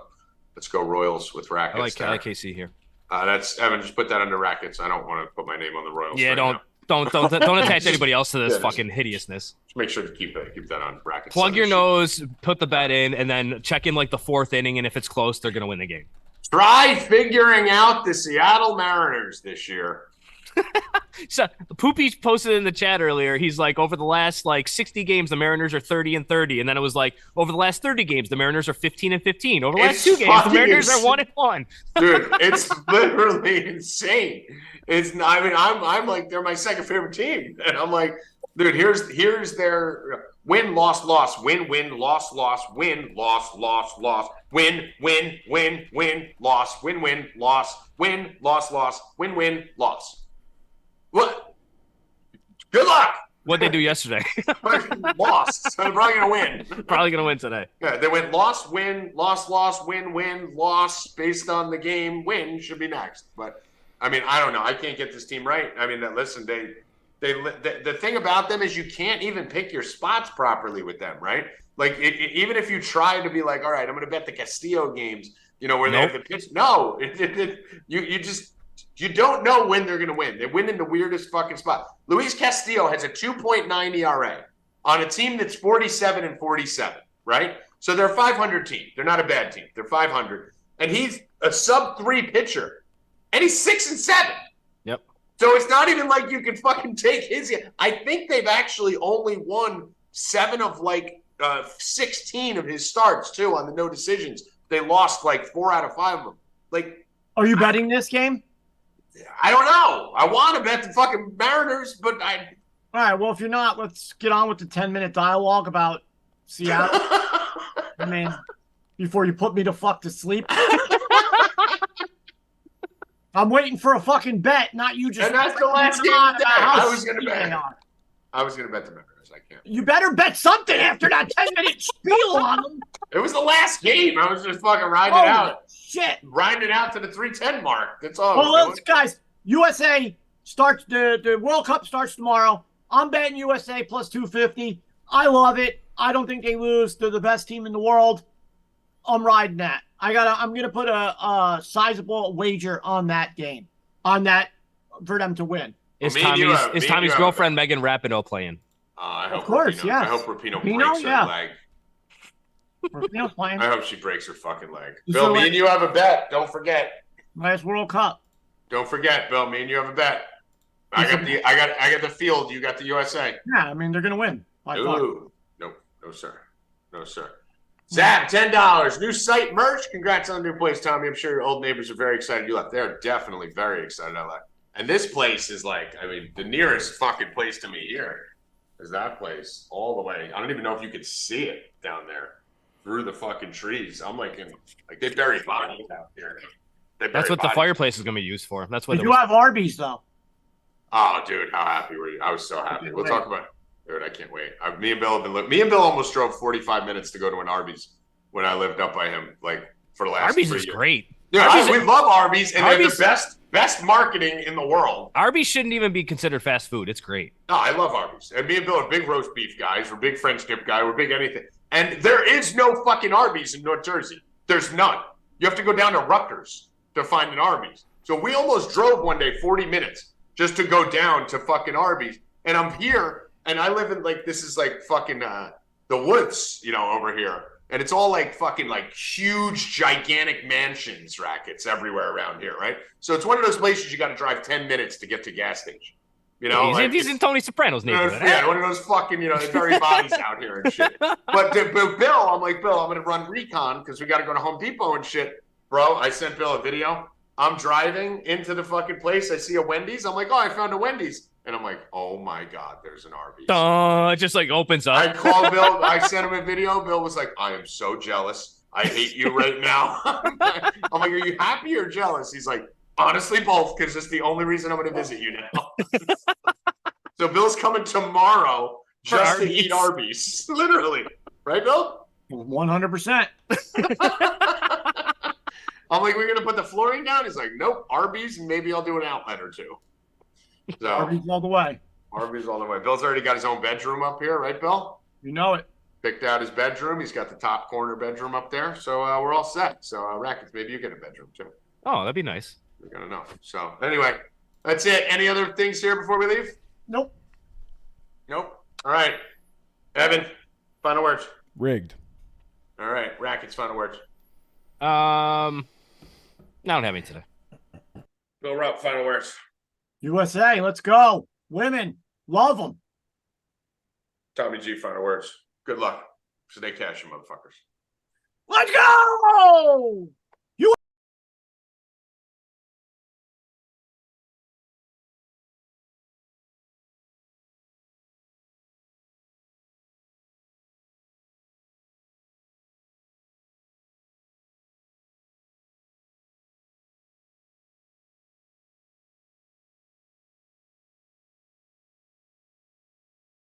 let's go Royals with Rackets. I like KC here. That's Evan. Just put that under Rackets. I don't want to put my name on the Royals. Yeah, right don't attach anybody else to this fucking hideousness. Just make sure to keep that on Rackets. Plug your nose, put the bet in, and then check in like the 4th inning. And if it's close, they're gonna win the game. Try figuring out the Seattle Mariners this year. So Poopy posted in the chat earlier. He's like, over the last 60 games, the Mariners are 30-30, and then it was like, over the last 30 games, the Mariners are 15-15. Over the last 2 games, the Mariners are 1-1. Dude, it's literally insane. I'm like, they're my second favorite team, and I'm like, dude, here's their win, loss, win, loss, win, loss, loss, win, loss, win, loss, win, loss, win, loss. What? Good luck. What'd they do yesterday? Lost. So they're probably going to win. Probably going to win today. Yeah, they went loss, win, loss, win, loss based on the game. Win should be next. But, I mean, I don't know. I can't get this team right. I mean, listen, the thing about them is you can't even pick your spots properly with them, right? Like, even if you try to be like, all right, I'm going to bet the Castillo games, where they have the pitch. No, you don't know when they're going to win. They win in the weirdest fucking spot. Luis Castillo has a 2.9 ERA on a team that's 47-47, right? So they're a 500 team. They're not a bad team. They're 500. And he's a sub-3 pitcher. And he's 6-7. Yep. So it's not even like you can fucking take his. I think they've actually only won 7 of 16 of his starts, too, on the no decisions. They lost 4 out of 5 of them. Are you betting this game? I don't know. I want to bet the fucking Mariners, but All right, well, if you're not, let's get on with the 10-minute dialogue about Seattle. I mean, before you put me to sleep. I'm waiting for a fucking bet, not you just. And that's the last game of the day. I was going to bet the Mariners. I can't. You better bet something after that 10-minute spiel on them. It was the last game. I was just fucking riding it out. Shit. Riding it out to the 310 mark. That's all. Well, guys, USA starts, the World Cup starts tomorrow. I'm betting USA plus 250. I love it. I don't think they lose. They're the best team in the world. I'm riding that. I'm gonna put a sizable wager on that game, on that for them to win. Is Tommy's girlfriend Megan Rapinoe playing? Of course, yes. I hope Rapinoe breaks her leg. Rapinoe's playing. I hope she breaks her fucking leg. Bill, me and you have a bet. Don't forget. Last World Cup. Don't forget, Bill. Me and you have a bet. I got the field. You got the USA. Yeah, I mean they're gonna win. Ooh, no, sir. Zach, $10. New site merch. Congrats on the new place, Tommy. I'm sure your old neighbors are very excited you left. They're definitely very excited I left. And this place is like, I mean, the nearest fucking place to me here is that place all the way. I don't even know if you could see it down there through the fucking trees. I'm like they bury bodies out here. That's what the fireplace is going to be used for. That's what you have Arby's though. Oh, dude, how happy were you? I was so happy. We'll talk about it. Dude, I can't wait. Me and Bill almost drove 45 minutes to go to an Arby's when I lived up by him, like for the last Arby's 3 is years. Great. Yeah, we love Arby's, and they're the best marketing in the world. Arby's shouldn't even be considered fast food. It's great. No, I love Arby's. And me and Bill are big roast beef guys. We're big French dip guy. We're big anything. And there is no fucking Arby's in North Jersey. There's none. You have to go down to Rutgers to find an Arby's. So we almost drove one day 40 minutes just to go down to fucking Arby's. And I'm here. And I live in this is like fucking the woods, over here. And it's all like fucking like huge, gigantic mansions, rackets everywhere around here, right? So it's one of those places you got to drive 10 minutes to get to gas station. He's in Tony Soprano's neighborhood. Yeah, one of those fucking, they bury bodies out here and shit. But Bill, I'm like, Bill, I'm going to run recon because we got to go to Home Depot and shit. Bro, I sent Bill a video. I'm driving into the fucking place. I see a Wendy's. I'm like, oh, I found a Wendy's. And I'm like, oh my God, there's an Arby's. It just like opens up. I called Bill. I sent him a video. Bill was like, I am so jealous. I hate you right now. I'm like, are you happy or jealous? He's like, honestly, both, because it's the only reason I'm going to visit you now. So Bill's coming tomorrow just to eat Arby's. Literally. Right, Bill? 100%. I'm like, we're going to put the flooring down? He's like, nope, Arby's, and maybe I'll do an outlet or two. So, Arby's all the way. Arby's all the way. Bill's already got his own bedroom up here, right, Bill? You know it. Picked out his bedroom. He's got the top corner bedroom up there. So we're all set. So, Rackets, maybe you get a bedroom too. Oh, that'd be nice. We're going to know. So, anyway, that's it. Any other things here before we leave? Nope. All right. Evan, final words. Rigged. All right. Rackets, final words. I don't have any today. Bill Rupp, final words. USA, let's go. Women, love them. Tommy G, final words. Good luck. Stay Cashin, motherfuckers. Let's go!